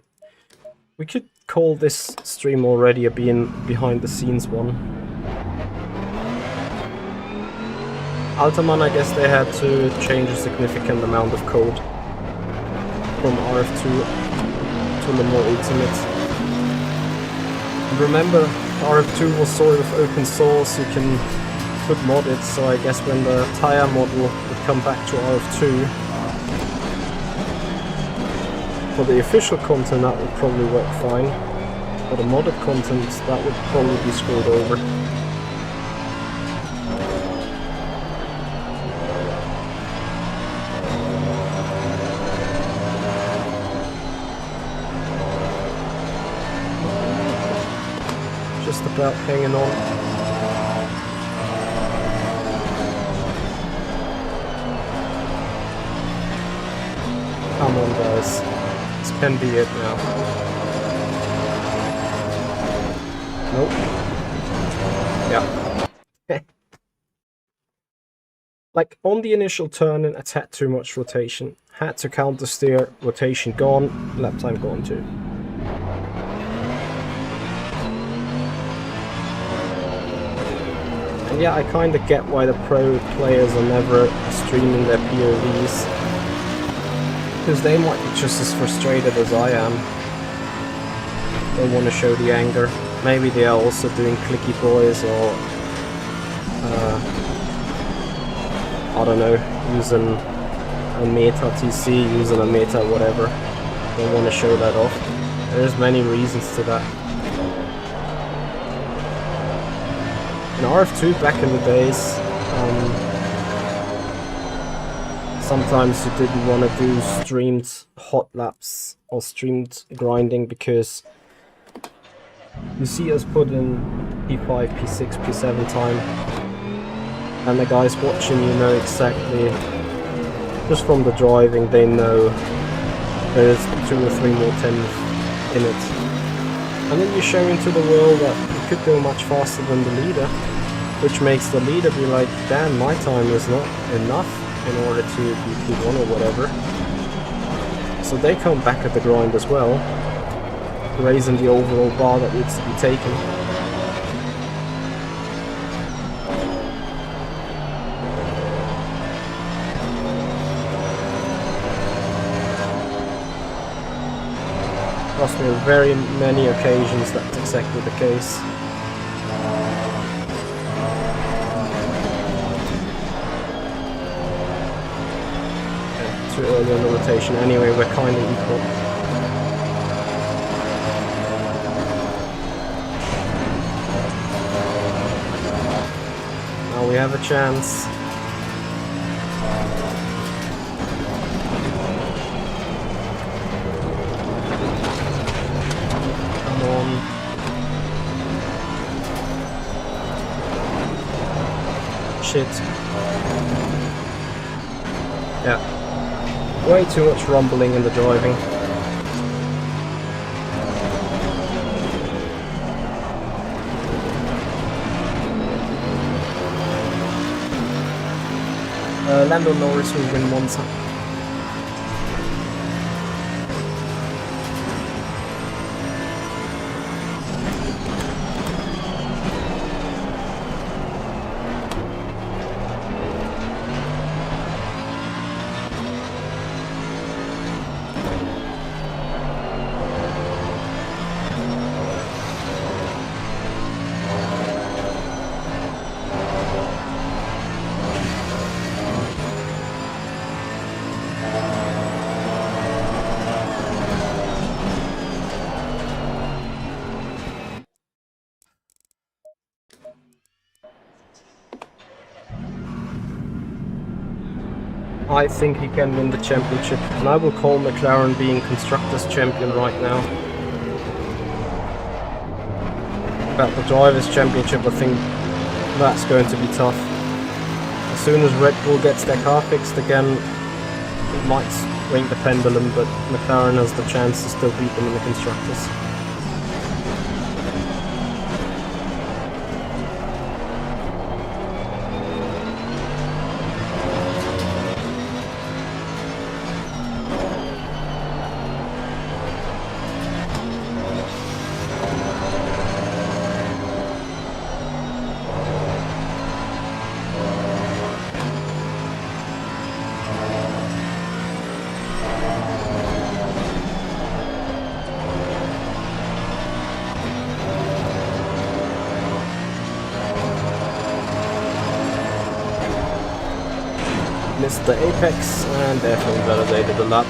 we could call this stream already a behind the scenes one. Altaman, I guess they had to change a significant amount of code from RF2 to Le Mans Ultimate. Remember, RF2 was sort of open source, you can put modded, so I guess when the tire model would come back to RF2, for the official content that would probably work fine. For the modded content, that would probably be screwed over. Just about hanging on. Come on, guys. This can be it now. Nope. Yeah. Like, on the initial turn-in, a tad too much rotation. Had to counter steer, rotation gone, lap time gone too. And yeah, I kinda get why the pro players are never streaming their POVs. Because they might be just as frustrated as I am. They want to show the anger. Maybe they are also doing clicky boys or I don't know, using a meta TC, using a meta whatever. They want to show that off. There's many reasons to that. In RF2 back in the days, sometimes you didn't want to do streamed hot laps or streamed grinding because you see us put in P5, P6, P7 time, and the guys watching you know exactly, just from the driving, they know there's 2 or 3 more tenths in it. And then you're showing to the world that you could go much faster than the leader, which makes the leader be like, damn, my time is not enough in order to be P1 or whatever. So they come back at the grind as well, raising the overall bar that needs to be taken. Trust me, on very many occasions that's exactly the case. Yeah, too early on the rotation anyway, we're kind of equal. Now we have a chance. Shit. Yeah. Way too much rumbling in the driving. Lando Norris will win one time. I think he can win the championship, and I will call McLaren being Constructors' Champion right now. About the Drivers' Championship, I think that's going to be tough. As soon as Red Bull gets their car fixed again, it might swing the pendulum, but McLaren has the chance to still beat them in the Constructors. Missed the apex and therefore validated the lap.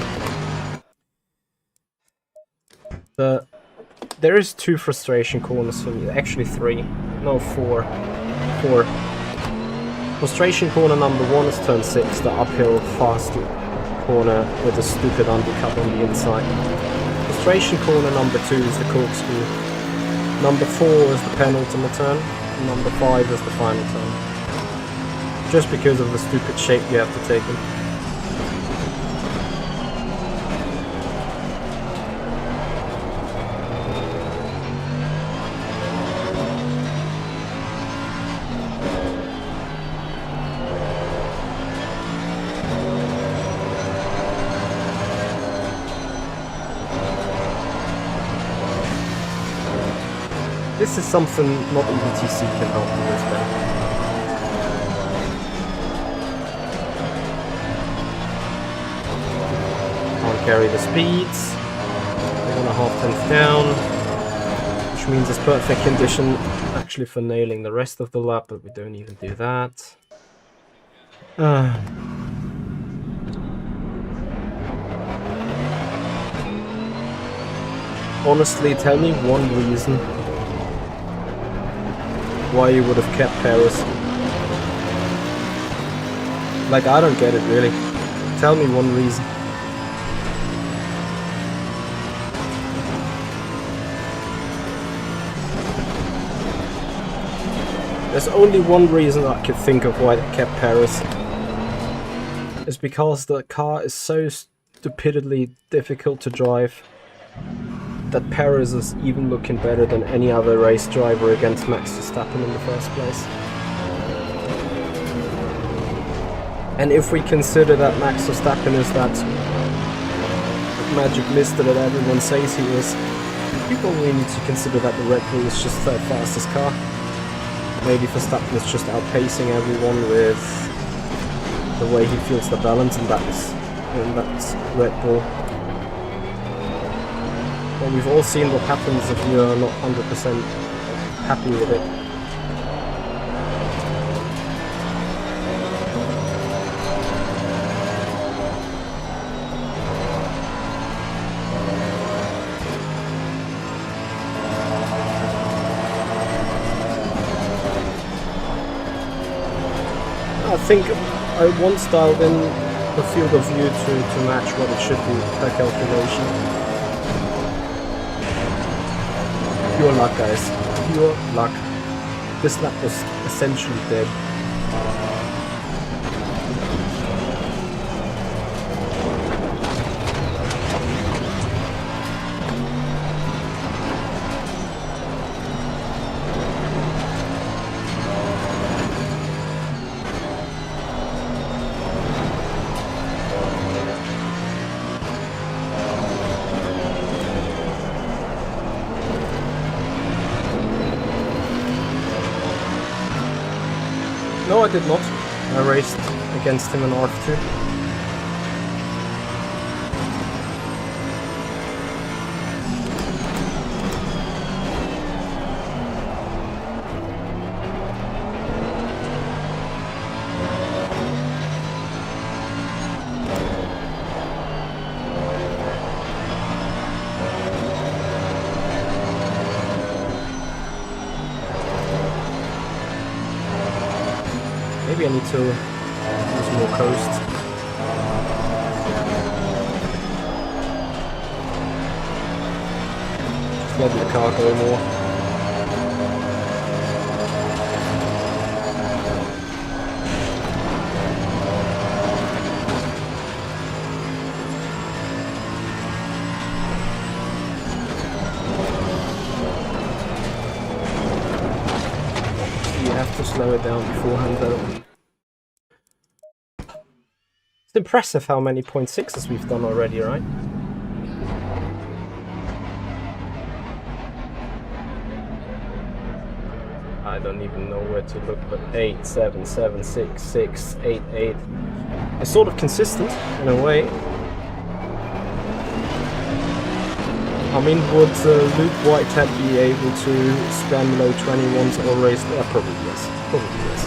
There is 2 frustration corners for me, actually 3, no 4. Frustration corner number 1 is turn 6, the uphill fast corner with a stupid undercut on the inside. Frustration corner number 2 is the corkscrew. Number 4 is the penultimate turn, and number 5 is the final turn. Just because of the stupid shape you have to take in. This is something not even TC can help you with, man. Carry the speeds, 1.5 tenths down, which means it's perfect condition actually for nailing the rest of the lap, but we don't even do that. Honestly, tell me one reason why you would have kept Paris. Like, I don't get it really. Tell me one reason. There's only one reason I could think of why they kept Paris. It's because the car is so stupidly difficult to drive that Paris is even looking better than any other race driver against Max Verstappen in the first place. And if we consider that Max Verstappen is that magic mister that everyone says he is, we probably need to consider that the Red Bull is just third fastest car. Maybe Verstappen is just outpacing everyone with the way he feels the balance, and that's Red Bull. Well, we've all seen what happens if you're not 100% happy with it. I think I once dialed in the field of view to match what it should be per calculation. Pure luck, guys. Pure luck. This lap was essentially dead. No, I did not. I raced against him in RF2. Maybe I need to use more coast. Just let the car go more. You have to slow it down beforehand though. It's impressive how many 0.6s we've done already, right? I don't even know where to look, but 8, 7, 7, 6, 6, 8, 8. It's sort of consistent in a way. I mean, would Luke Whitehead be able to spam low 21s or race? Probably yes. Probably yes.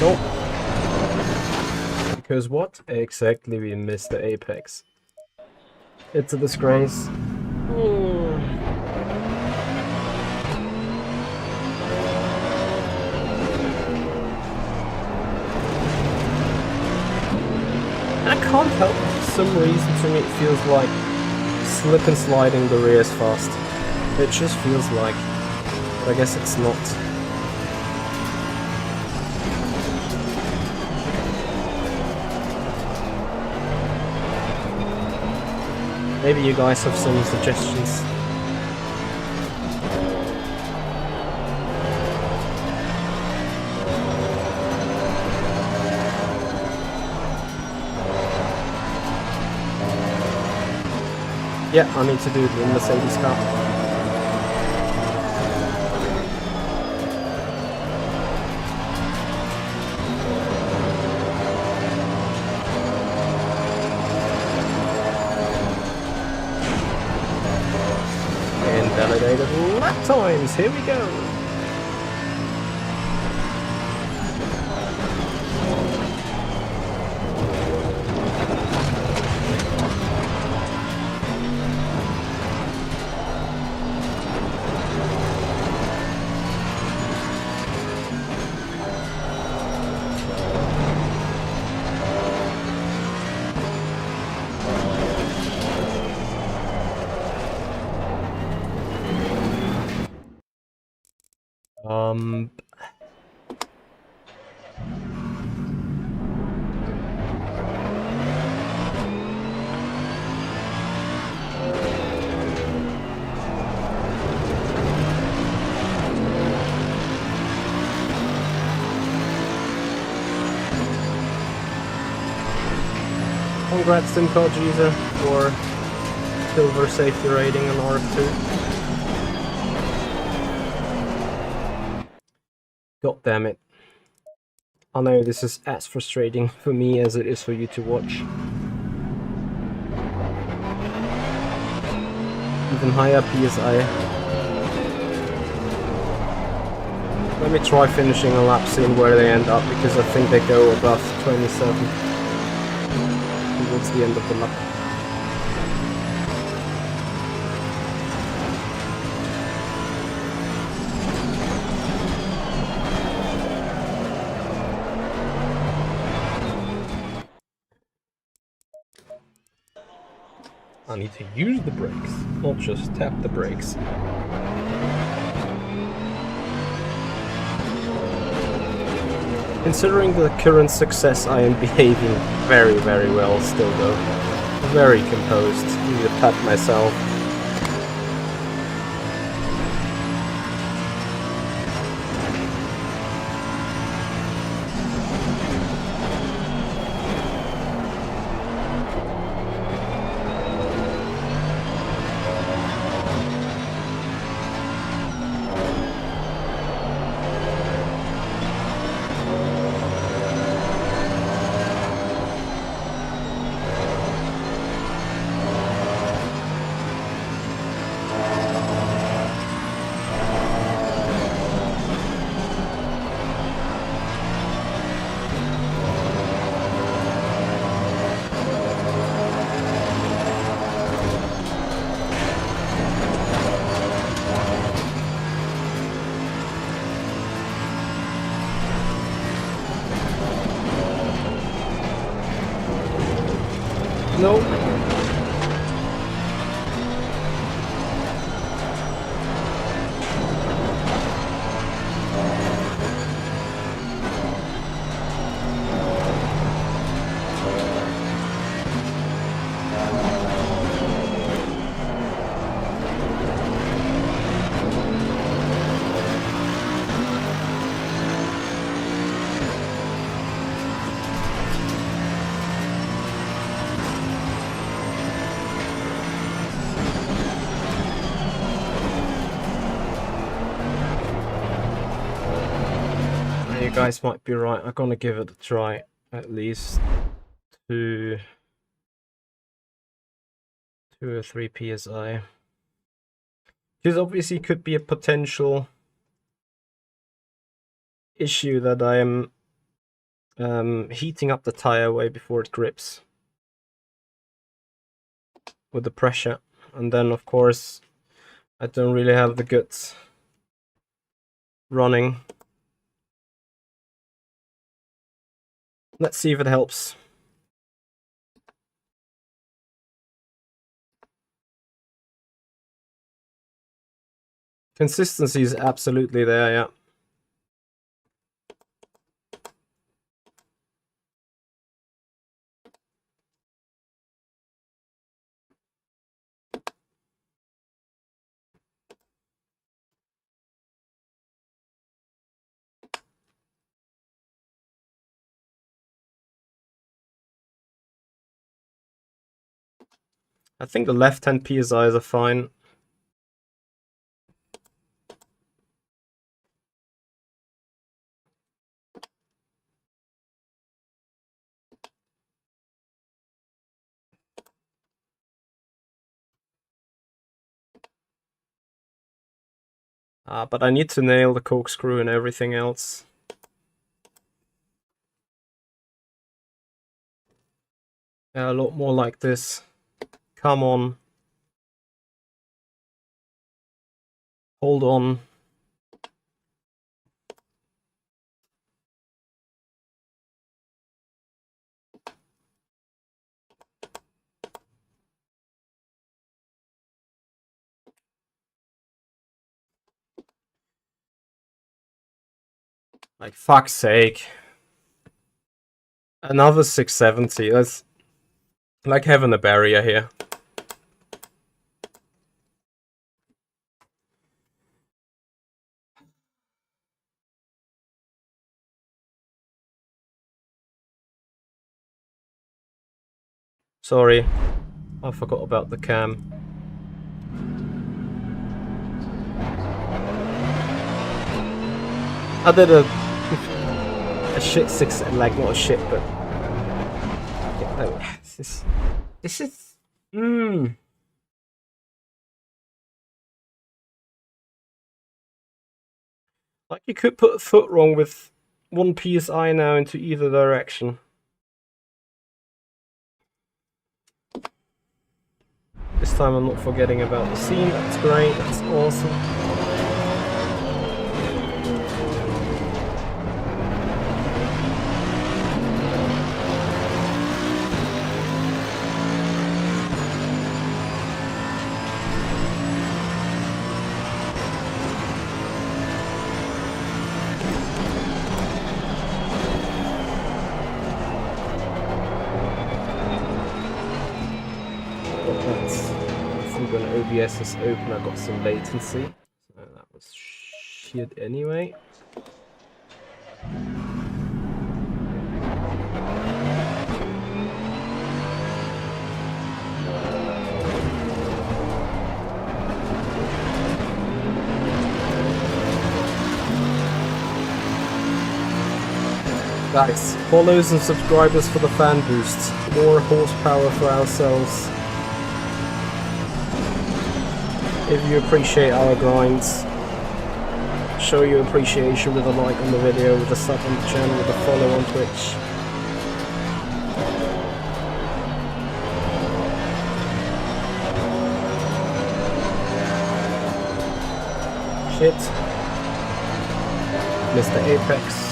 Nope. Because what? Exactly, we missed the apex. It's a disgrace. I can't help it. For some reason to me it feels like slip and sliding the rear is fast. It just feels like. But I guess it's not. Maybe you guys have some suggestions. Yeah, I need to do the Mercedes car. Invalidated lap times, here we go. Congrats Tim Kodjiza for silver safety rating on RF2. God damn it. I know this is as frustrating for me as it is for you to watch. Even higher PSI. Let me try finishing a lap, seeing where they end up, because I think they go above 27 towards the end of the lap. I need to use the brakes, not just tap the brakes. Considering the current success, I am behaving very, very well still though. Very composed. I need to pat myself. No. You guys might be right. I'm gonna give it a try at least to 2 or 3 psi. Because obviously could be a potential issue that I am heating up the tire way before it grips with the pressure, and then of course I don't really have the guts running. Let's see if it helps. Consistency is absolutely there, yeah. I think the left-hand PSIs are fine. But I need to nail the corkscrew and everything else. Yeah, a lot more like this. Come on. Hold on. Like, fuck's sake. Another 670. That's like having a barrier here. Sorry, I forgot about the cam. I did a shit six, like not a shit, but yeah, no, this is like you could put a foot wrong with 1 PSI now into either direction. This time I'm not forgetting about the seam. That's great. That's awesome. When OBS is open, I got some latency, so that was shit anyway. Guys, follows and subscribers for the fan boosts. More horsepower for ourselves. If you appreciate our grinds, show your appreciation with a like on the video, with a sub on the channel, with a follow on Twitch. Shit. Mr. Apex.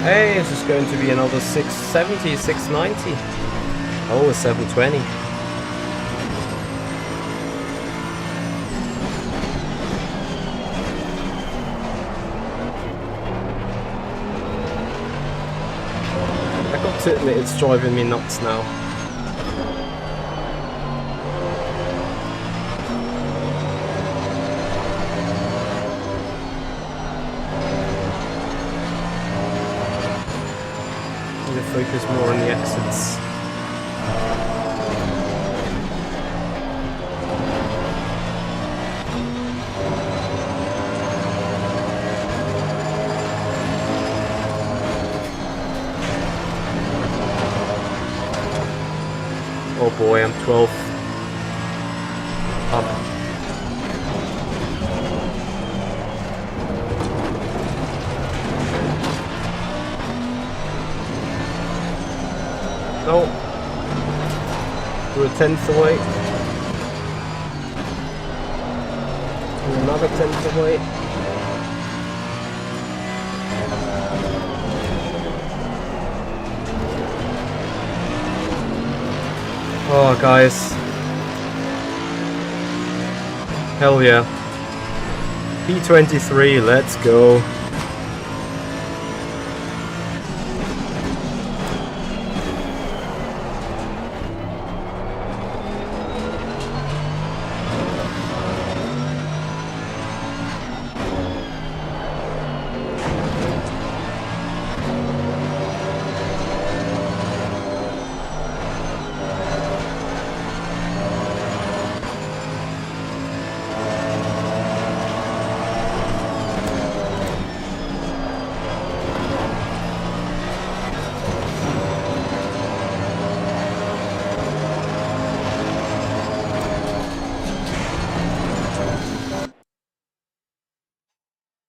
Hey, this is going to be another 670, 690. Oh, a 720. I got to admit, it's driving me nuts now. Focus more on the exits. Oh boy, I'm 12. Up. tenth away. And another tenth away. Oh, guys. Hell yeah. P23, let's go.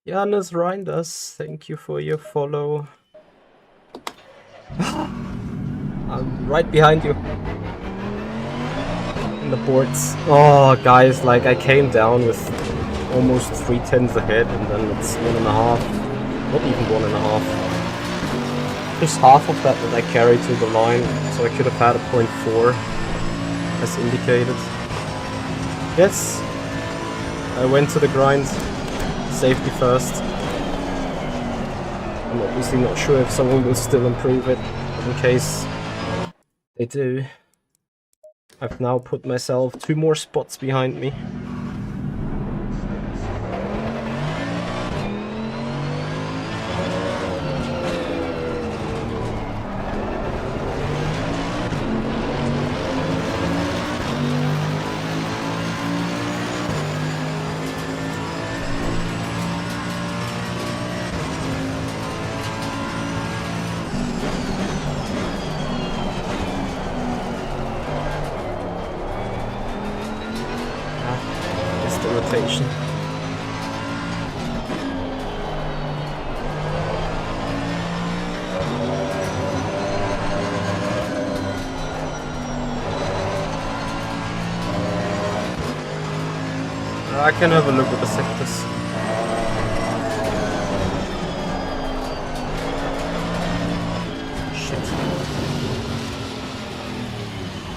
Janus Reinders, thank you for your follow. I'm right behind you. In the boards. Oh, guys, like I came down with almost 3/10 ahead, and then it's 1.5. Not even 1.5. Just half of that I carried to the line, so I could have had a 0.4 as indicated. Yes, I went to the grind. Safety first. I'm obviously not sure if someone will still improve it, but in case they do, I've now put myself 2 more spots behind me. Rotation. I can have a look at the sectors. Shit.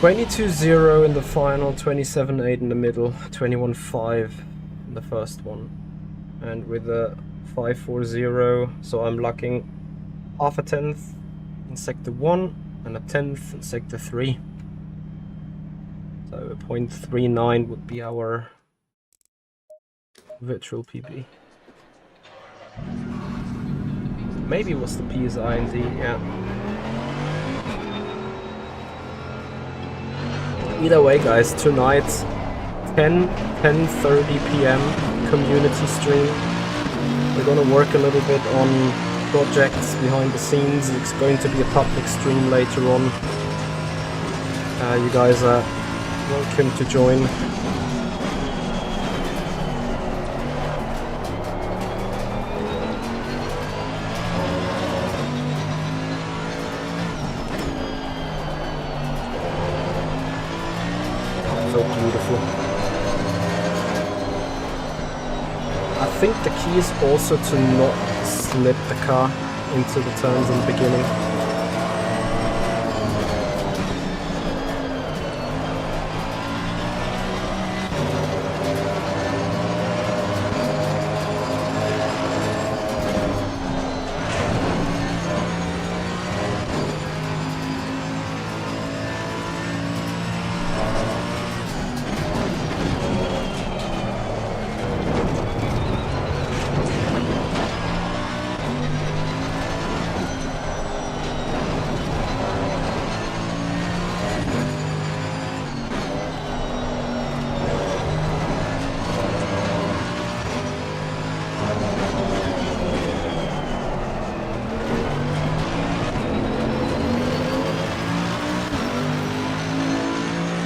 22-0 in the final, 27-8 in the middle, 21-5 in the first one. And with a 5-4-0, so I'm locking half a tenth in sector 1 and a tenth in sector 3. So a 0.39 would be our virtual PB. Maybe it was the PSI indeed, yeah. Either way, guys, tonight 10:30 p.m. community stream. We're gonna work a little bit on projects behind the scenes. It's going to be a public stream later on. You guys are welcome to join. Beautiful. I think the key is also to not slip the car into the turns in the beginning.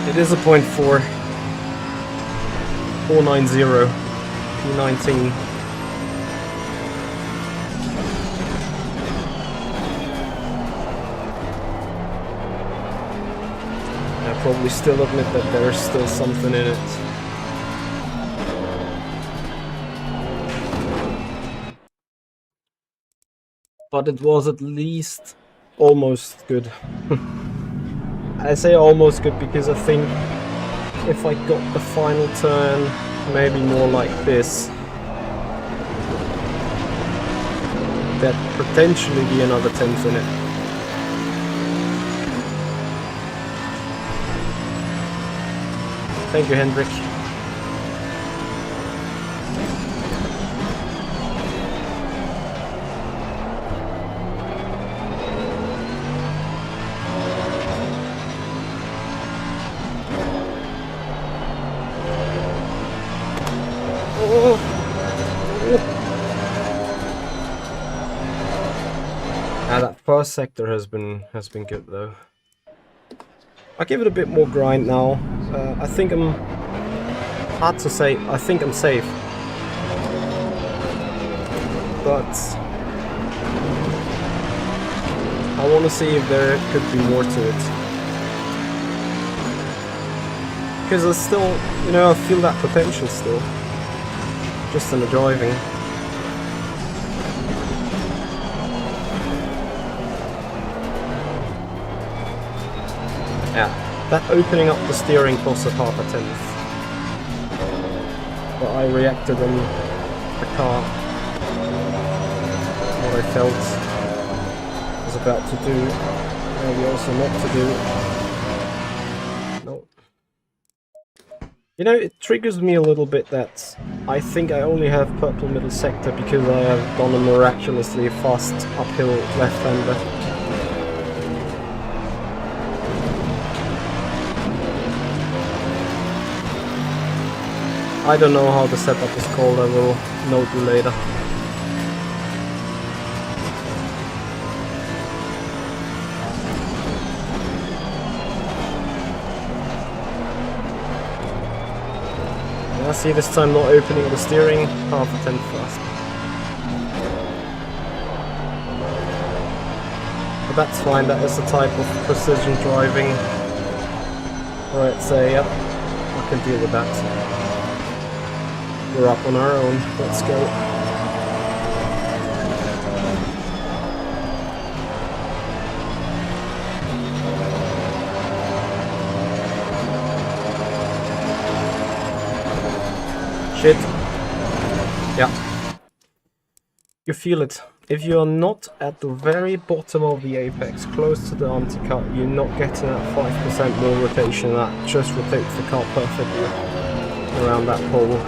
It is a 0.4. 490. P19. probably still admit that there's still something in it. But it was at least almost good. I say almost good because I think if I got the final turn maybe more like this, there'd potentially be another 10th in it. Thank you, Hendrik. That first sector has been good though. I'll give it a bit more grind now. I think I'm hard to say. I think I'm safe, but I want to see if there could be more to it. Because there's still, you know, I feel that potential still, just in the driving. Yeah, that opening up the steering costed half a 10th. But I reacted on the car, what I felt was about to do, maybe also not to do. No. You know, it triggers me a little bit that I think I only have purple middle sector because I have done a miraculously fast uphill left-hander. I don't know how the setup is called, I will note you later. I see this time not opening the steering, half a 10th fast. But that's fine, that is the type of precision driving where I'd say, yep, I can deal with that. We're up on our own, let's go. Shit. Yeah. You feel it. If you're not at the very bottom of the apex, close to the anti-cut, you're not getting that 5% more rotation that just rotates the car perfectly around that pole.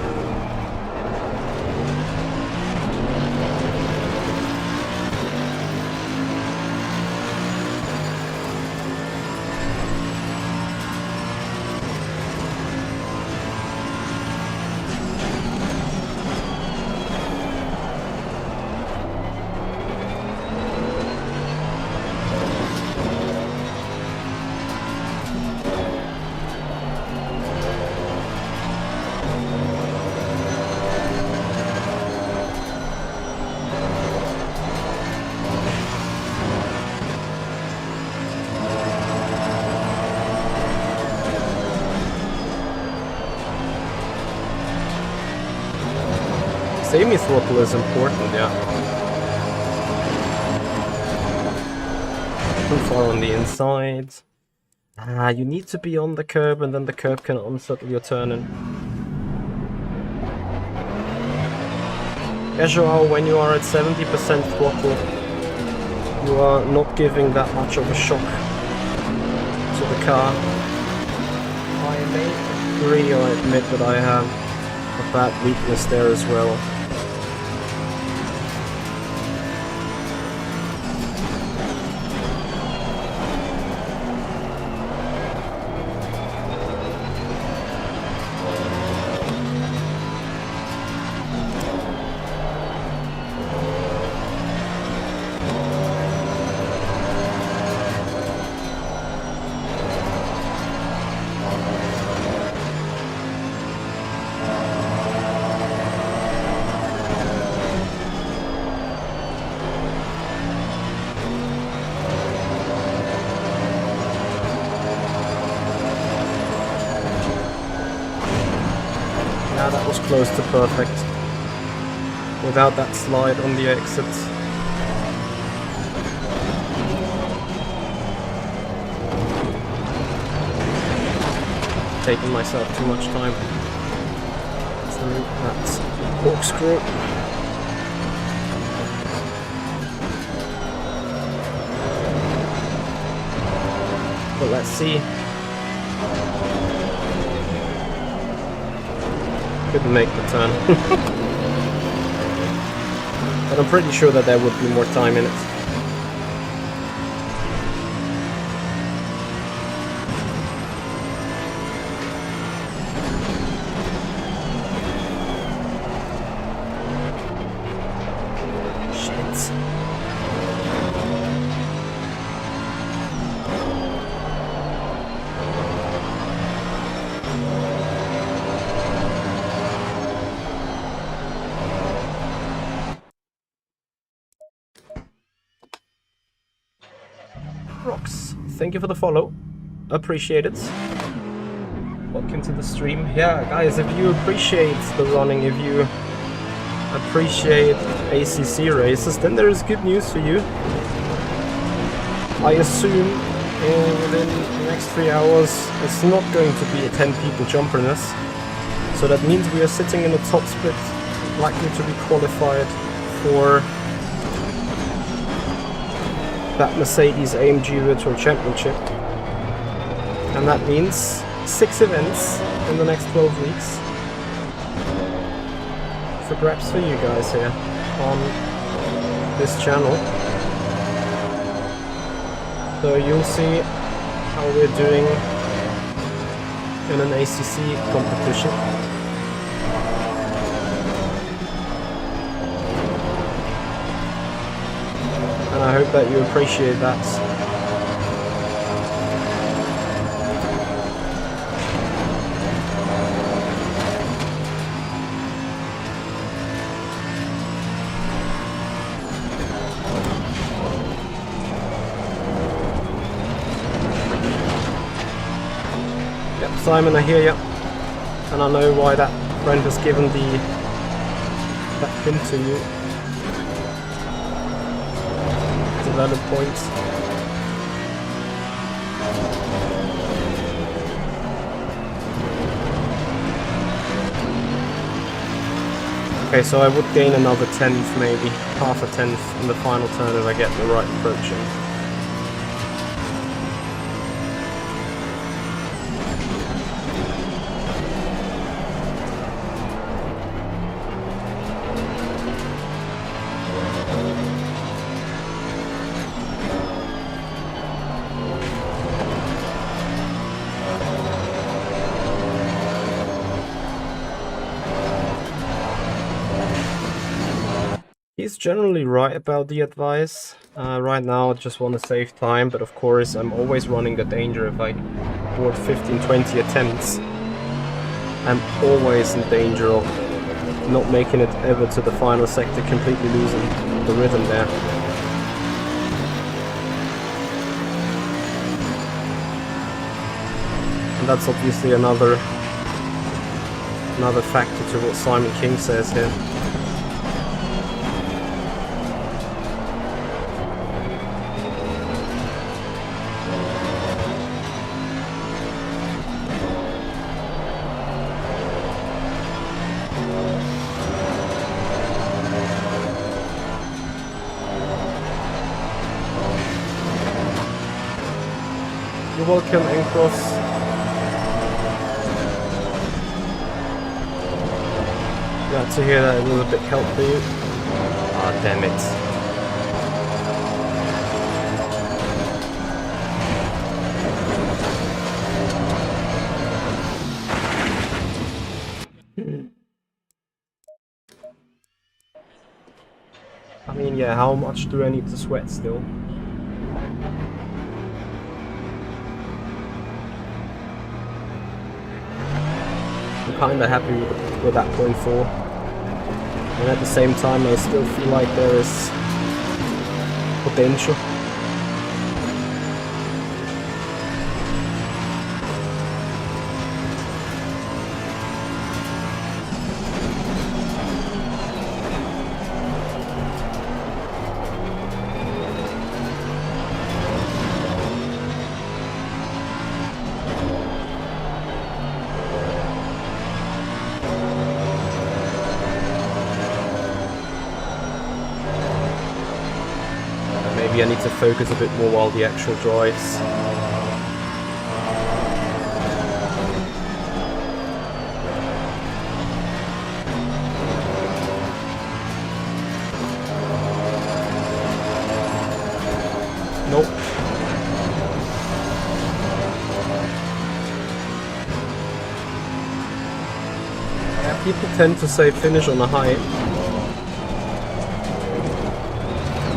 Semi-throttle is important, yeah. Too far on the inside. You need to be on the curb and then the curb can unsettle your turning. Casual, when you are at 70% throttle, you are not giving that much of a shock to the car. I may agree or admit that I have a bad weakness there as well. close to perfect without that slide on the exit. Taking myself too much time through that corkscrew. But let's see. Couldn't make the turn. But I'm pretty sure that there would be more time in it. Rocks, thank you for the follow. Appreciate it. Welcome to the stream. Yeah, guys, if you appreciate the running, if you appreciate ACC races, then there is good news for you. I assume within the next 3 hours it's not going to be a 10 people jumper ness. So that means we are sitting in the top split, likely to be qualified for that Mercedes AMG Virtual Championship. And that means 6 events in the next 12 weeks for grabs for you guys here on this channel. So you'll see how we're doing in an ACC competition. And I hope that you appreciate that. Yep, Simon, I hear you. And I know why that friend has given that pin to you. Valid points. Okay, so I would gain another 10th, maybe half a 10th in the final turn if I get the right approach in. He's generally right about the advice. Right now I just want to save time, but of course I'm always running the danger if I board 15-20 attempts. I'm always in danger of not making it ever to the final sector, completely losing the rhythm there. And that's obviously another factor to what Simon King says here. You're welcome, Encross. Glad to hear that it was a big help for you. Ah, damn it. I mean, yeah, how much do I need to sweat still? I'm kinda happy with that 0.4, and at the same time I still feel like there is potential. maybe I need to focus a bit more while the actual drives. Nope. Yeah, people tend to say finish on a high.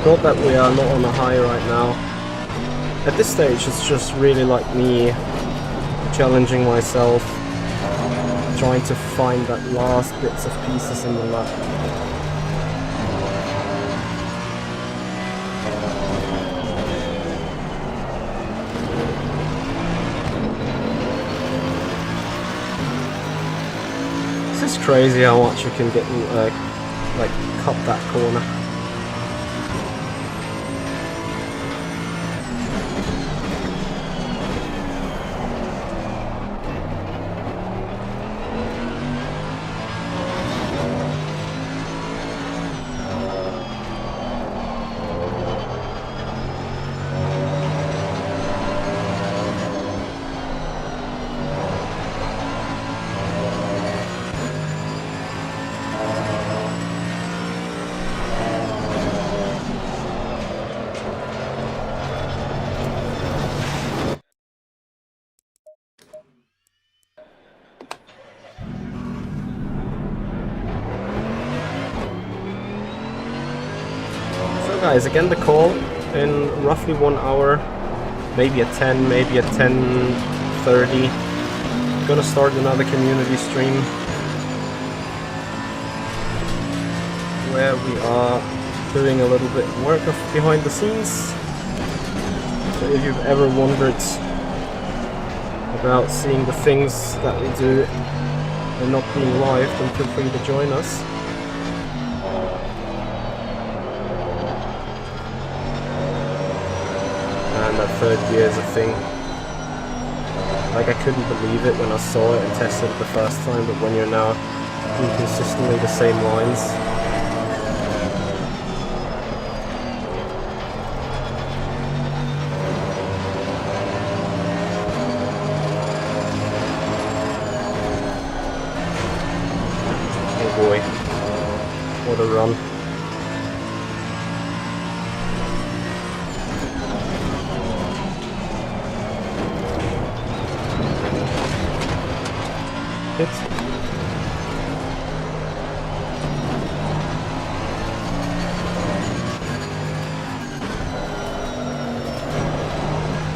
Not that we are not on a high right now. At this stage it's just really like me challenging myself, trying to find that last bits of pieces in the lap. It's crazy how much you can get like cut that corner. Guys, again the call in roughly 1 hour, maybe at 10, maybe at 10:30. Gonna start another community stream where we are doing a little bit of work behind the scenes. So if you've ever wondered about seeing the things that we do and not being live, then feel free to join us. That third gear is a thing. Like, I couldn't believe it when I saw it and tested it the first time, but when you're now doing consistently the same lines, oh boy, what a run.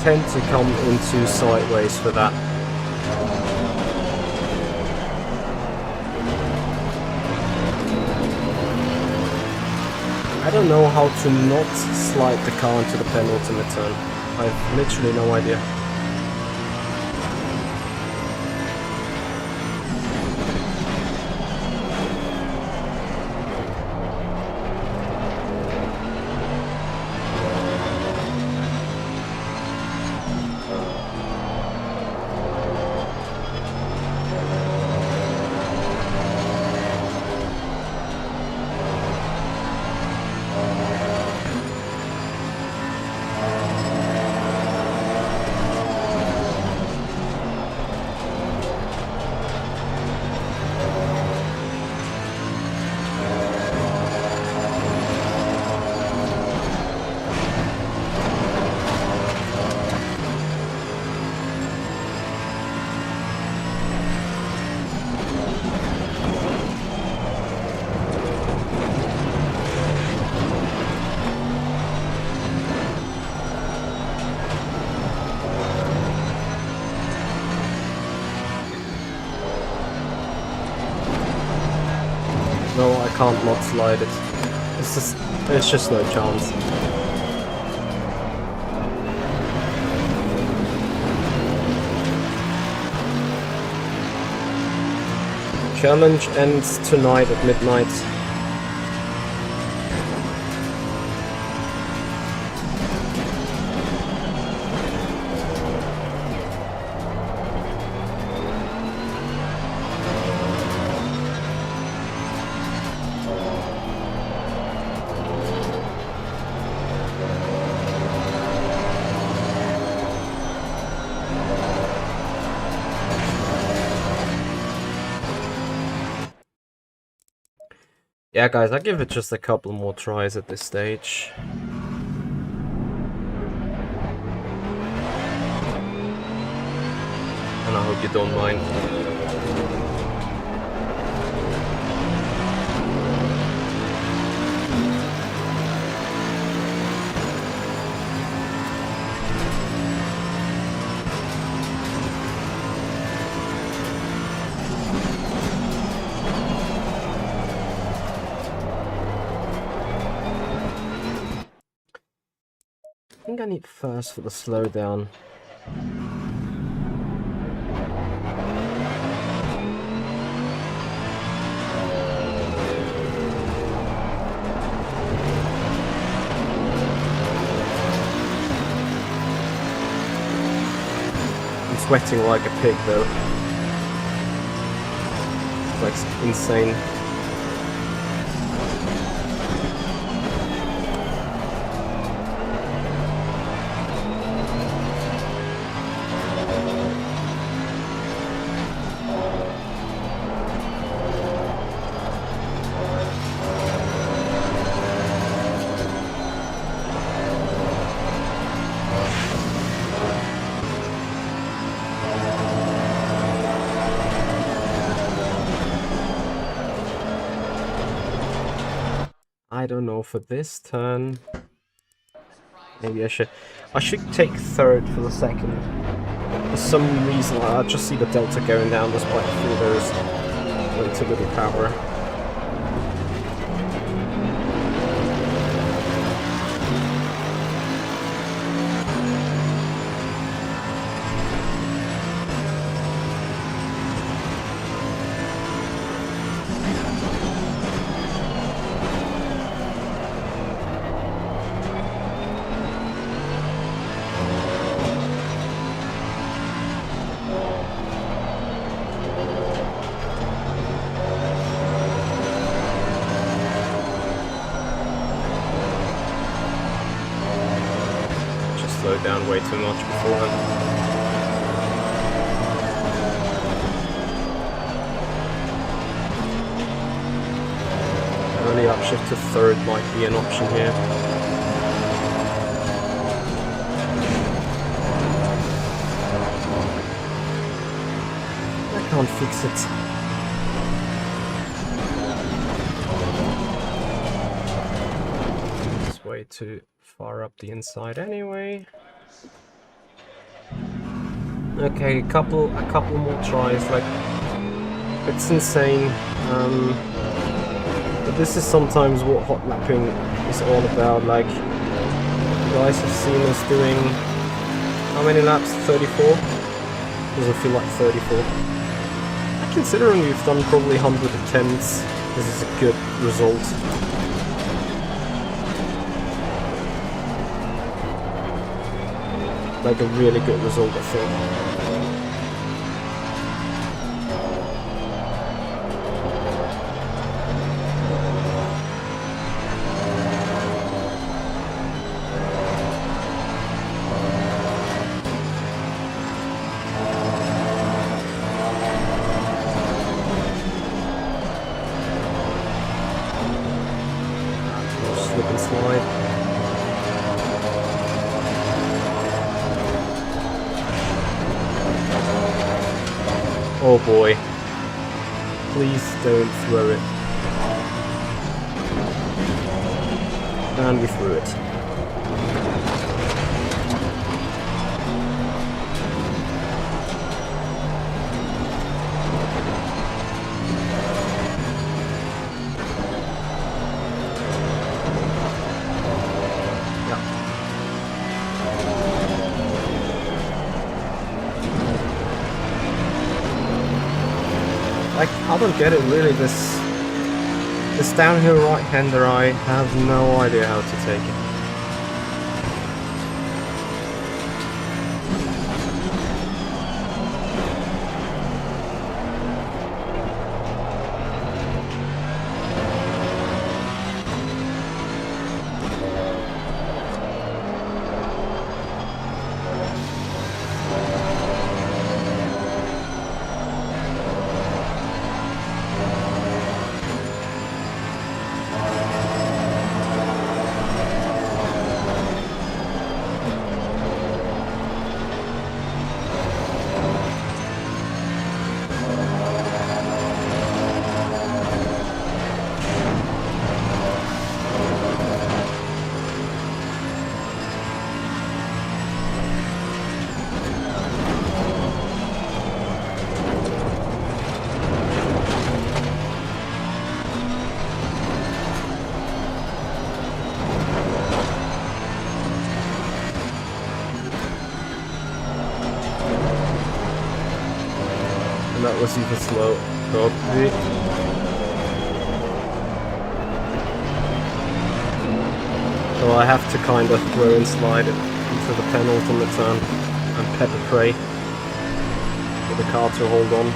Tend to come into sideways for that. I don't know how to not slide the car into the penultimate turn. I've literally no idea. No, I can't not slide it. It's just no chance. Challenge ends tonight at midnight. Yeah, guys, I give it just a couple more tries at this stage. And I hope you don't mind. I think I need first for the slowdown. I'm sweating like a pig though. It's like insane. I don't know, for this turn, maybe I should take third for the second. For some reason, I just see the delta going down despite the feel there's way too little power. Slowed down way too much beforehand. Early upshift to third might be an option here. I can't fix it. It's way too far up the inside anyway. Okay, a couple more tries. Like, it's insane. But this is sometimes what hot lapping is all about. Like, you guys have seen us doing how many laps? 34? Doesn't feel like 34. Considering we've done probably 100 attempts, this is a good result. Like a really good result, I think. Slip and slide. Oh boy. Please don't throw it. And we threw it. Like, I don't get it really, this downhill right-hander, I have no idea how to take it. that was even slow. Copy. So I have to kind of throw and slide it into the penultimate turn and pepper spray for the car to hold on.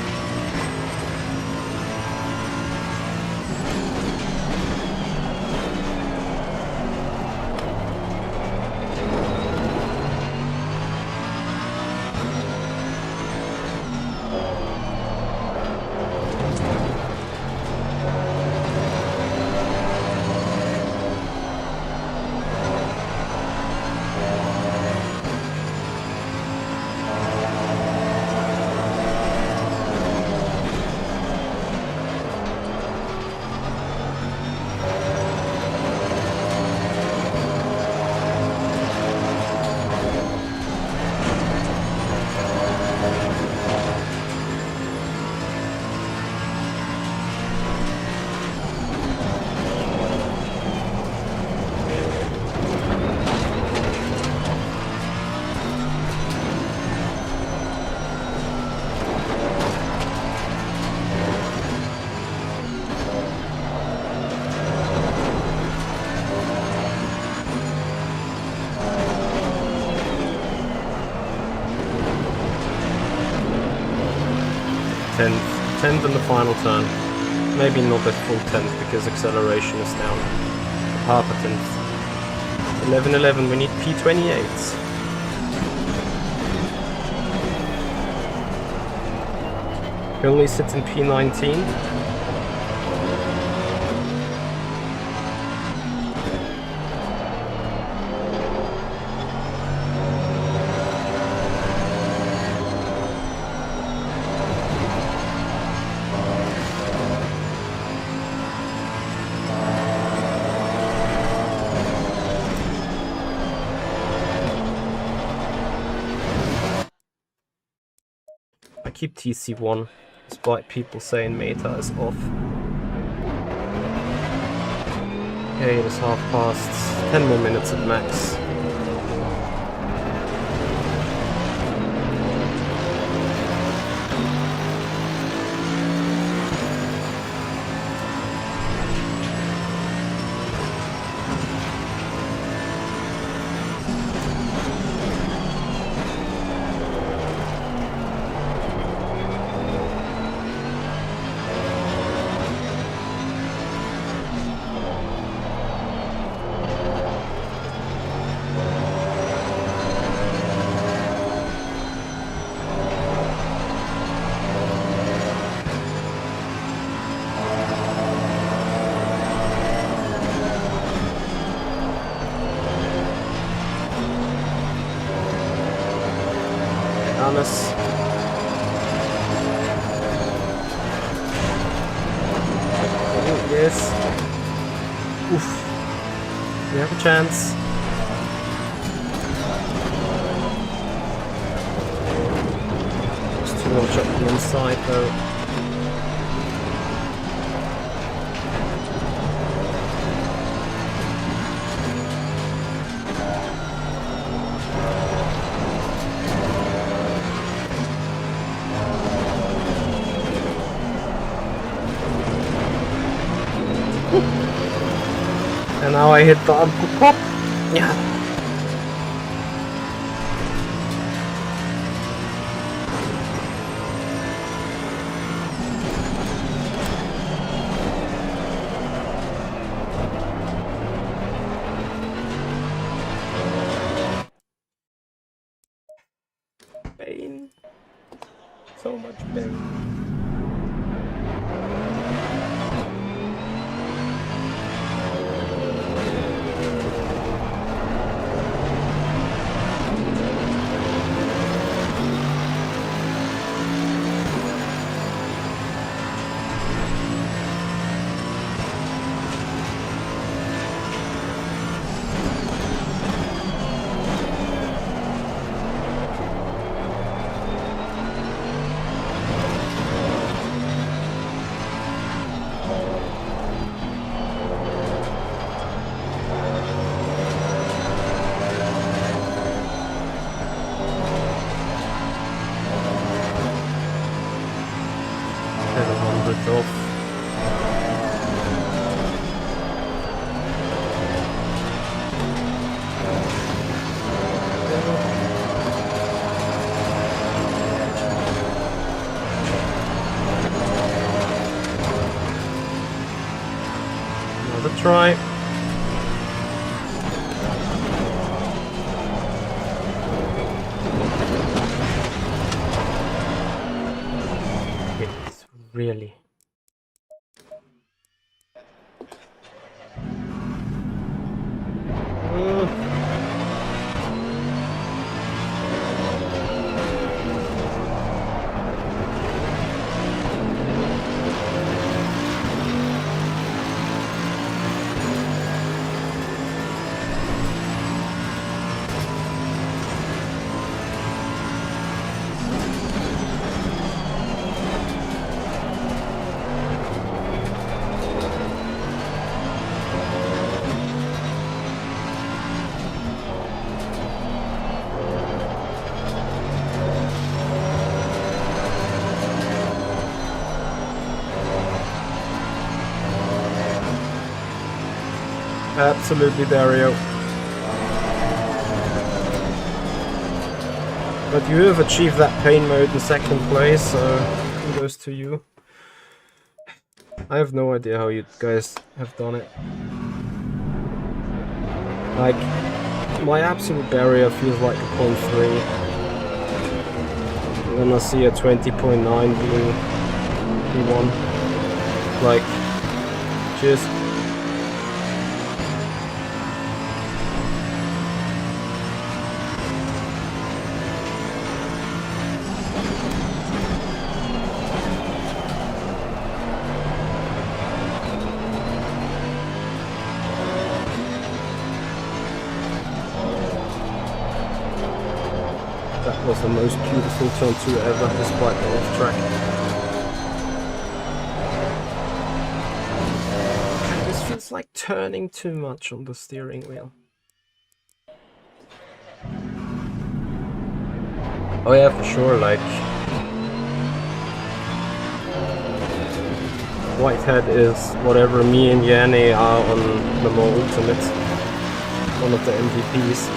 Tenth in the final turn. Maybe not a full 10th because acceleration is down. Half a tenth. 11-11, we need P28s. Currently sits in P19. I keep TC1, despite people saying meta is off. Okay, it is past. 10 more minutes at max. Honest. Oh, yes. Oof. We have a chance. Just too much up the inside though. And now I hit the pop. Yeah. Pain. So much pain. try. It's really... Absolutely, Dario. But you have achieved that pain mode in second place, so kudos to you. I have no idea how you guys have done it. Like, my absolute barrier feels like a 0.3. And then I see a 20.9 being P1. Like, just... That was the most beautiful turn 2 ever, despite the off track. This feels like turning too much on the steering wheel. Oh yeah, for sure, like... Whitehead is whatever me and Yanni are on the more ultimate. One of the MVPs.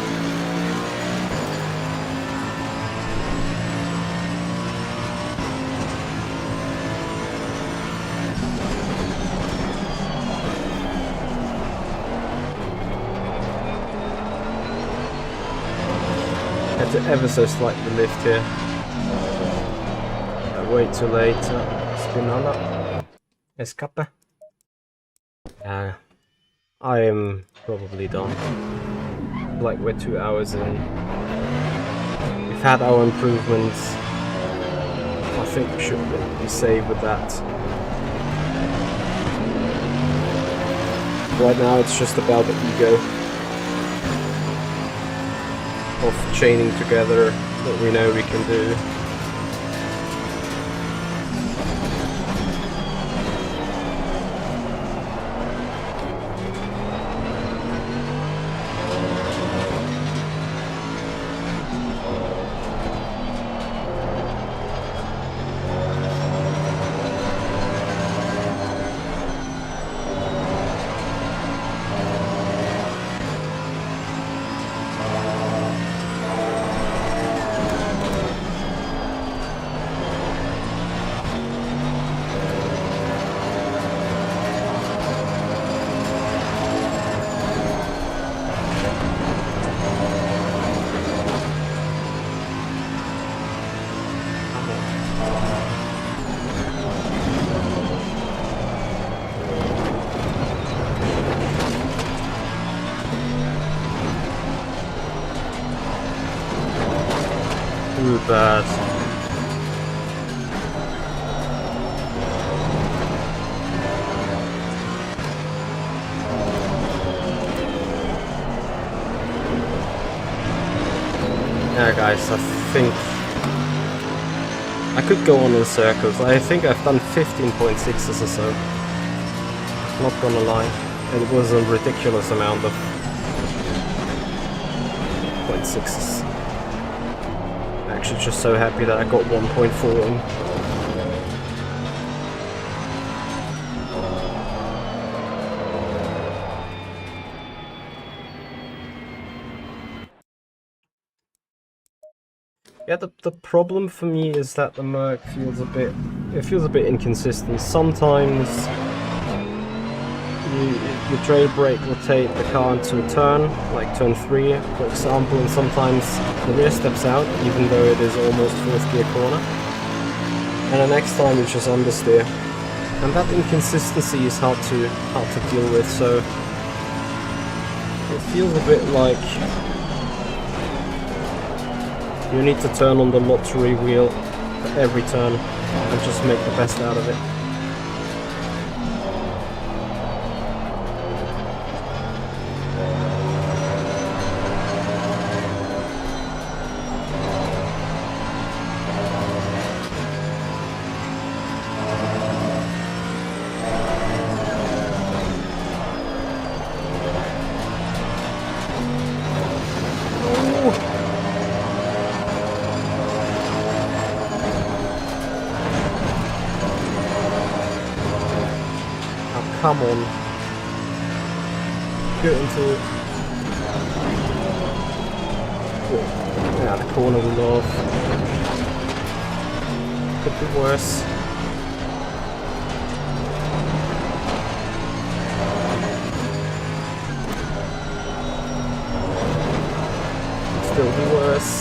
Had to ever so slightly lift here. Way too late. Spinala. Escape. I am probably done. Like, we're 2 hours in. We've had our improvements. I think we should be safe with that. Right now it's just about the ego of chaining together what we know we can do. Too bad. Yeah guys, I think I could go on in circles. I think I've done 15.6s or so. Not gonna lie. It was a ridiculous amount of 0.6s. Actually just so happy that I got 1.4 in. Yeah, the problem for me is that the Merc feels a bit inconsistent. Sometimes your trail brake will take the car into a turn, like turn 3 for example, and sometimes the rear steps out even though it is almost 4th gear corner. And the next time you just understeer. And that inconsistency is hard to deal with, so it feels a bit like you need to turn on the lottery wheel at every turn and just make the best out of it. Come on. Get into it. Yeah, the corner will off. Could be worse. Still be worse.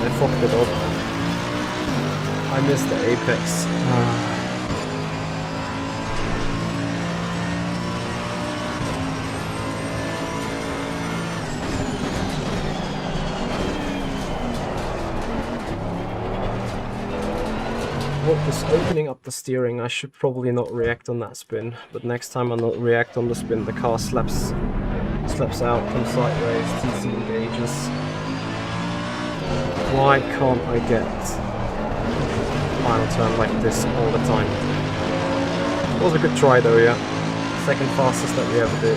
I fucked it up. I missed the apex. What was opening up the steering? I should probably not react on that spin, but next time I'll not react on the spin. The car slaps out, comes sideways, TC engages. Why can't I get final turn like this all the time? It was a good try though, yeah. Second fastest that we ever did.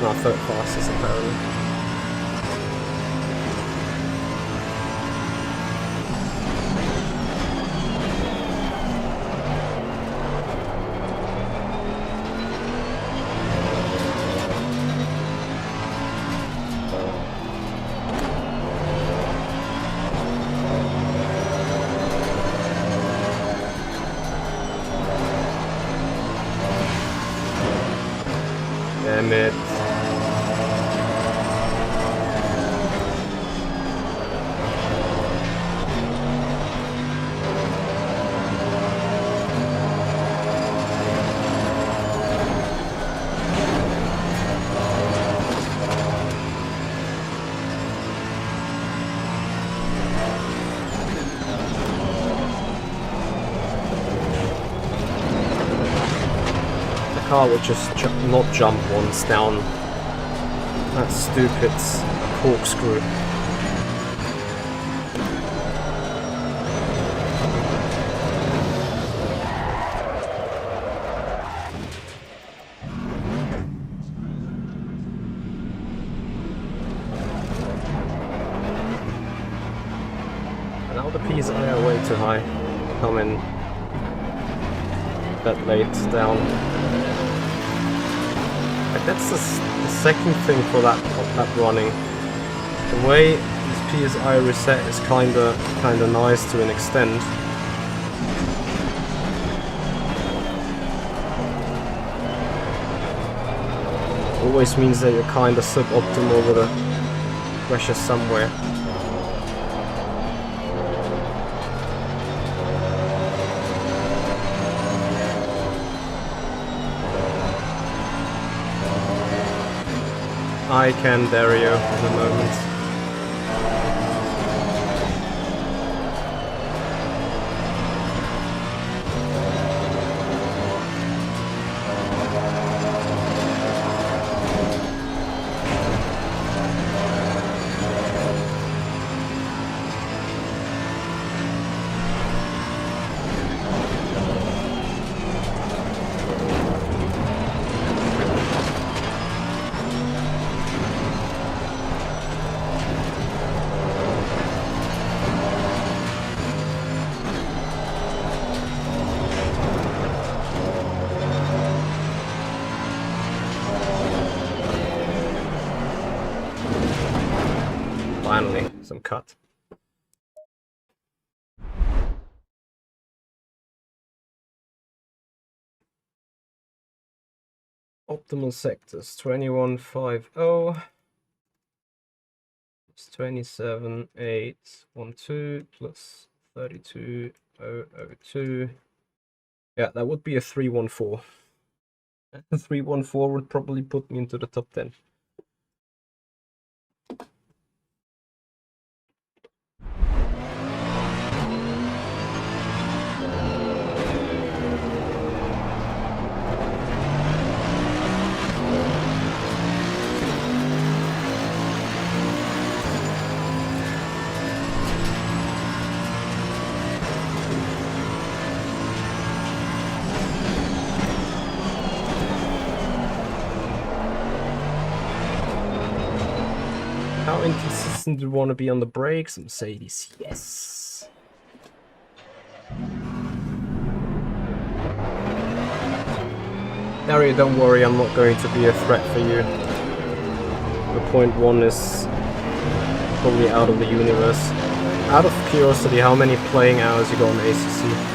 No, third fastest apparently. Damn it. Car would just not jump once down that stupid corkscrew. And now the PSI are way too high. Coming that late down. That's the second thing for that running. The way this PSI reset is kinda nice to an extent. Always means that you're kinda suboptimal with a pressure somewhere. I can Dario in a moment. Finally, some cut. Optimal sectors 2150. It's 27,812 plus 32,002. Yeah, that would be a 314. A 314 would probably put me into the top 10. How inconsistent do you want to be on the brakes? Mercedes, yes. Dario, don't worry, I'm not going to be a threat for you. The point 1 is probably out of the universe. Out of curiosity, how many playing hours you got on ACC?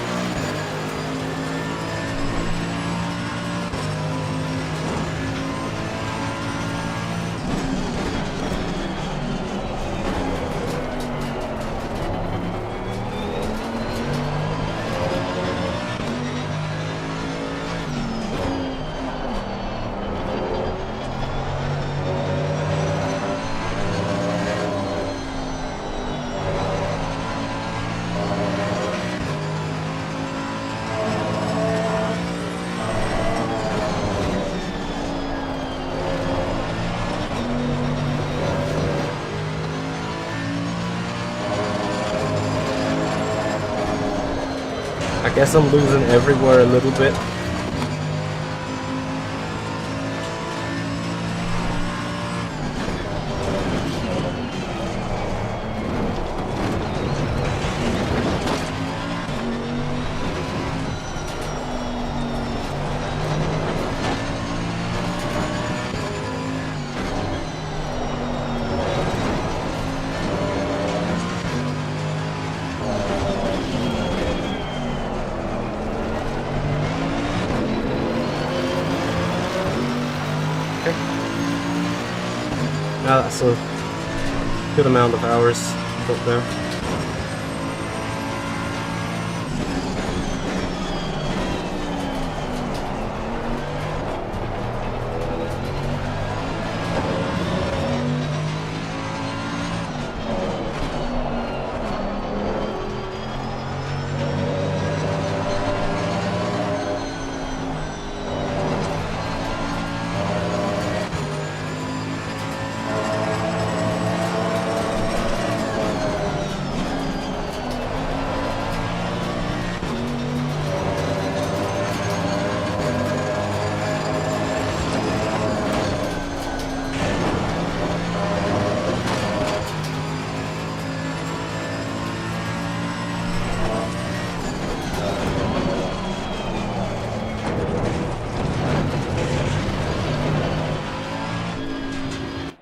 I guess I'm losing everywhere a little bit. Yeah, that's a good amount of hours up there.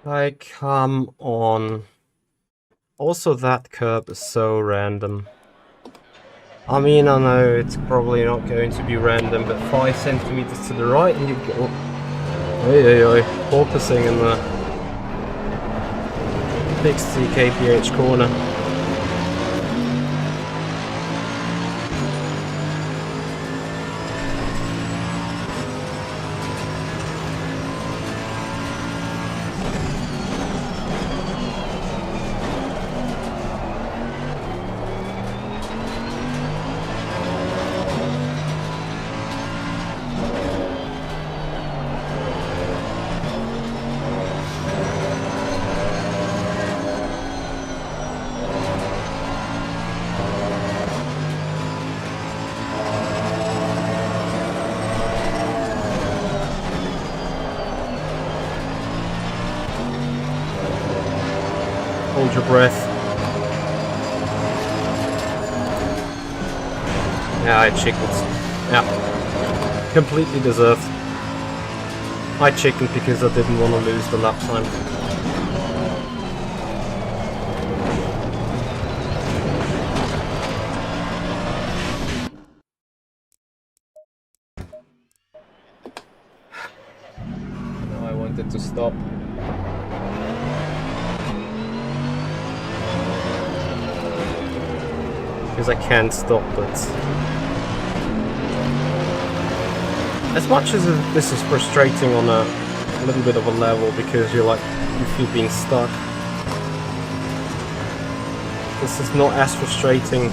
Like, come on. Also, that curb is so random. I mean, I know it's probably not going to be random, but 5 centimeters to the right and you go... Focusing in the 60 kph corner. Hold your breath. Yeah, I chickened. Yeah. Completely deserved. I chickened because I didn't want to lose the lap time. wanted to stop. Because I can't stop it. As much as this is frustrating on a little bit of a level, because you feel being stuck, this is not as frustrating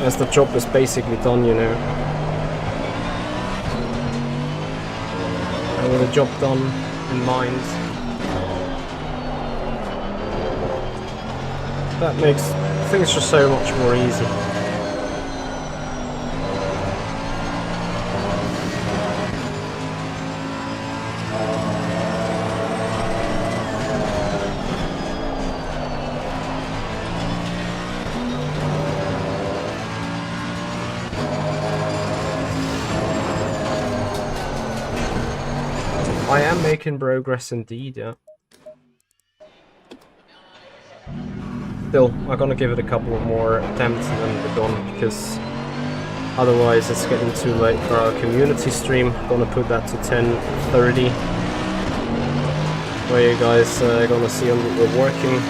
as the job is basically done, you know. And with the job done in mind, that makes things just so much more easy. I am making progress indeed, yeah. Still, I'm gonna give it a couple of more attempts and then we're done, because otherwise it's getting too late for our community stream. Gonna put that to 10:30, where you guys are gonna see what we're working.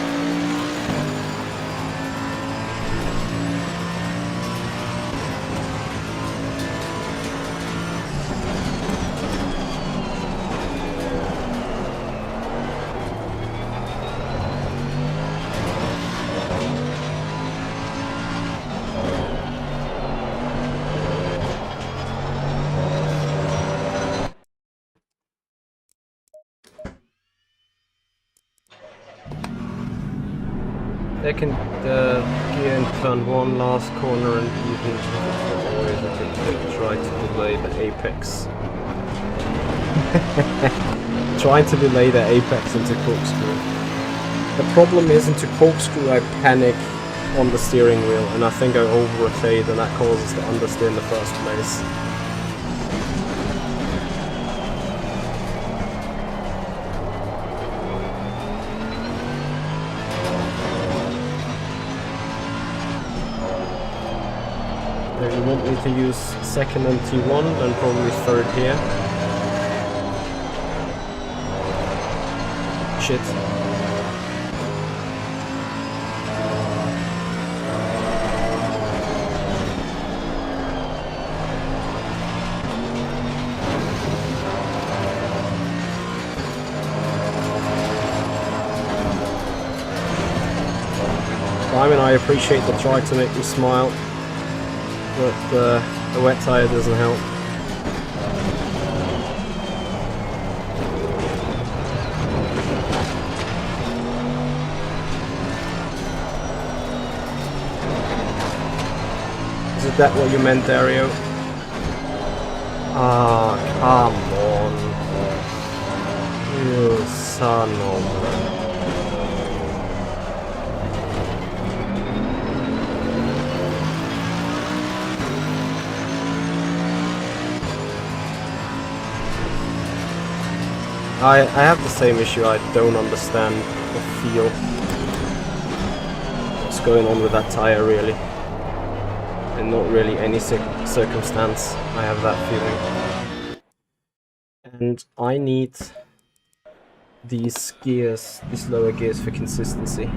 Second gear in turn 1, last corner, and even always I think they try to delay the apex. Trying to delay the apex into corkscrew. The problem is into corkscrew I panic on the steering wheel, and I think I over-rotate, and that causes the understeer in the first place. If you want me to use second and T1, then probably third here. Shit. Simon, I appreciate the try to make me smile, but the wet tire doesn't help. Is that what you meant, Dario? Ah, come on. You son of... I have the same issue. I don't understand or feel what's going on with that tire, really. In not really any circumstance I have that feeling. And I need these gears, these lower gears, for consistency.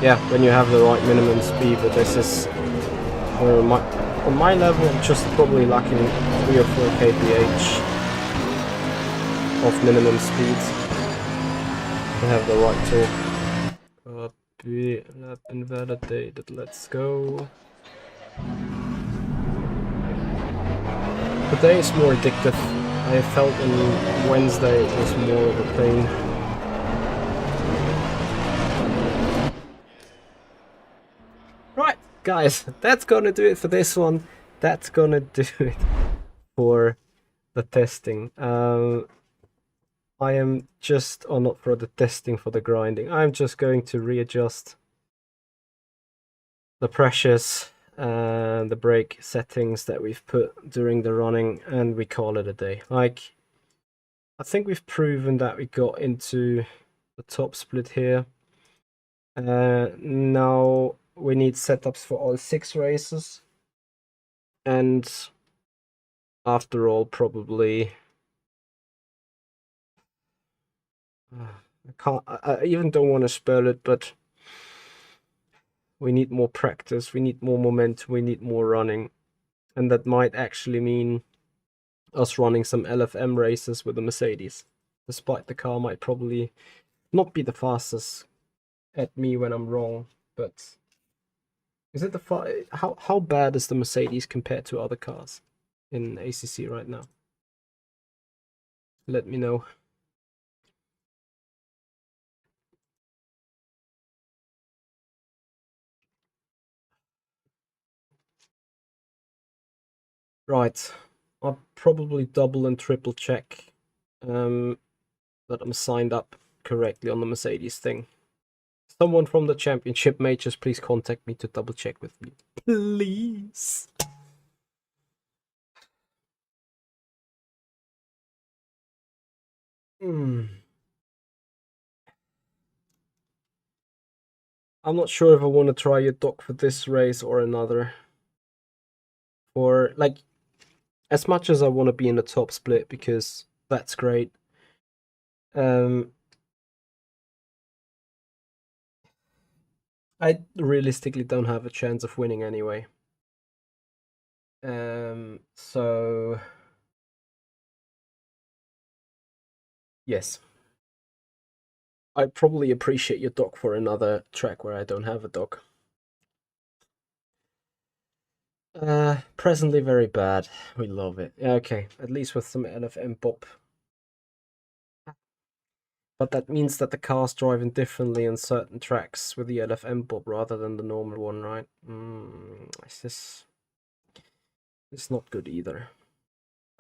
Yeah, when you have the right minimum speed, but this is where on my level I'm just probably lacking 3 or 4 kph of minimum speed to have the right torque. Copy, lap invalidated, let's go. Today is more addictive. I felt on Wednesday it was more of a pain. Right, guys, that's gonna do it for this one. That's gonna do it for the testing. I am just, or not for the testing, for the grinding. I'm just going to readjust the pressures and the brake settings that we've put during the running, and we call it a day. Like, I think we've proven that we got into the top split here. Now we need setups for all 6 races, and after all, probably. I even don't want to spoil it, but we need more practice, we need more momentum, we need more running. And that might actually mean us running some LFM races with the Mercedes. Despite the car might probably not be the fastest at me when I'm wrong, but is it the how bad is the Mercedes compared to other cars in ACC right now? Let me know. Right, I'll probably double and triple check that I'm signed up correctly on the Mercedes thing. Someone from the championship may just please contact me to double check with me. Please. I'm not sure if I want to try your dock for this race or another. Or, like, as much as I want to be in the top split, because that's great, I realistically don't have a chance of winning anyway. So yes, I probably appreciate your dock for another track where I don't have a dock. Presently very bad. We love it. Okay, at least with some LFM pop. But that means that the car's driving differently on certain tracks with the LFM pop rather than the normal one, right? It's not good either.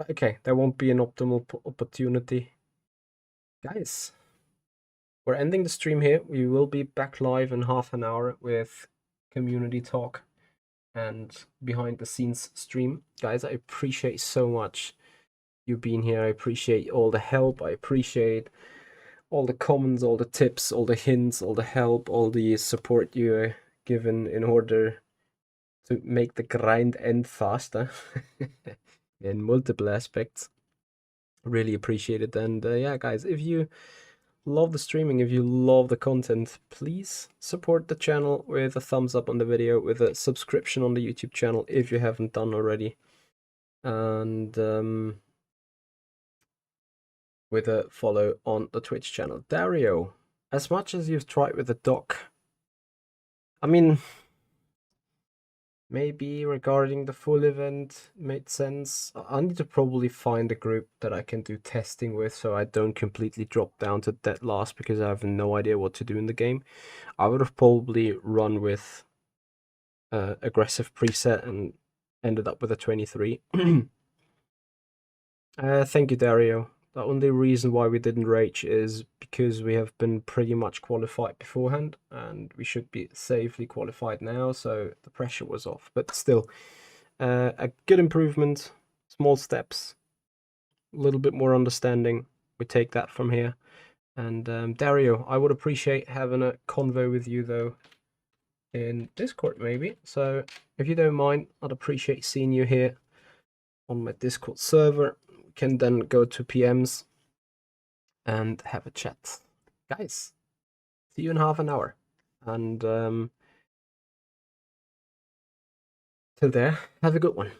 Okay, there won't be an optimal opportunity. Guys, we're ending the stream here. We will be back live in half an hour with community talk and behind the scenes stream. Guys, I appreciate so much you being here. I appreciate all the help. I appreciate all the comments, all the tips, all the hints, all the help, all the support you given in order to make the grind end faster in multiple aspects. Really appreciate it. And yeah, guys, if you love the streaming, if you love the content, please support the channel with a thumbs up on the video, with a subscription on the YouTube channel if you haven't done already, and with a follow on the Twitch channel. Dario, as much as you've tried with the dock, I mean, maybe regarding the full event made sense. I need to probably find a group that I can do testing with so I don't completely drop down to dead last because I have no idea what to do in the game. I would have probably run with aggressive preset and ended up with a 23. Thank you, Dario. The only reason why we didn't rage is because we have been pretty much qualified beforehand, and we should be safely qualified now, so the pressure was off. But still, a good improvement, small steps, a little bit more understanding. We take that from here. And Dario, I would appreciate having a convo with you, though, in Discord, maybe. So if you don't mind, I'd appreciate seeing you here on my Discord server. We can then go to PMs and have a chat. Guys, see you in half an hour. And till there, have a good one.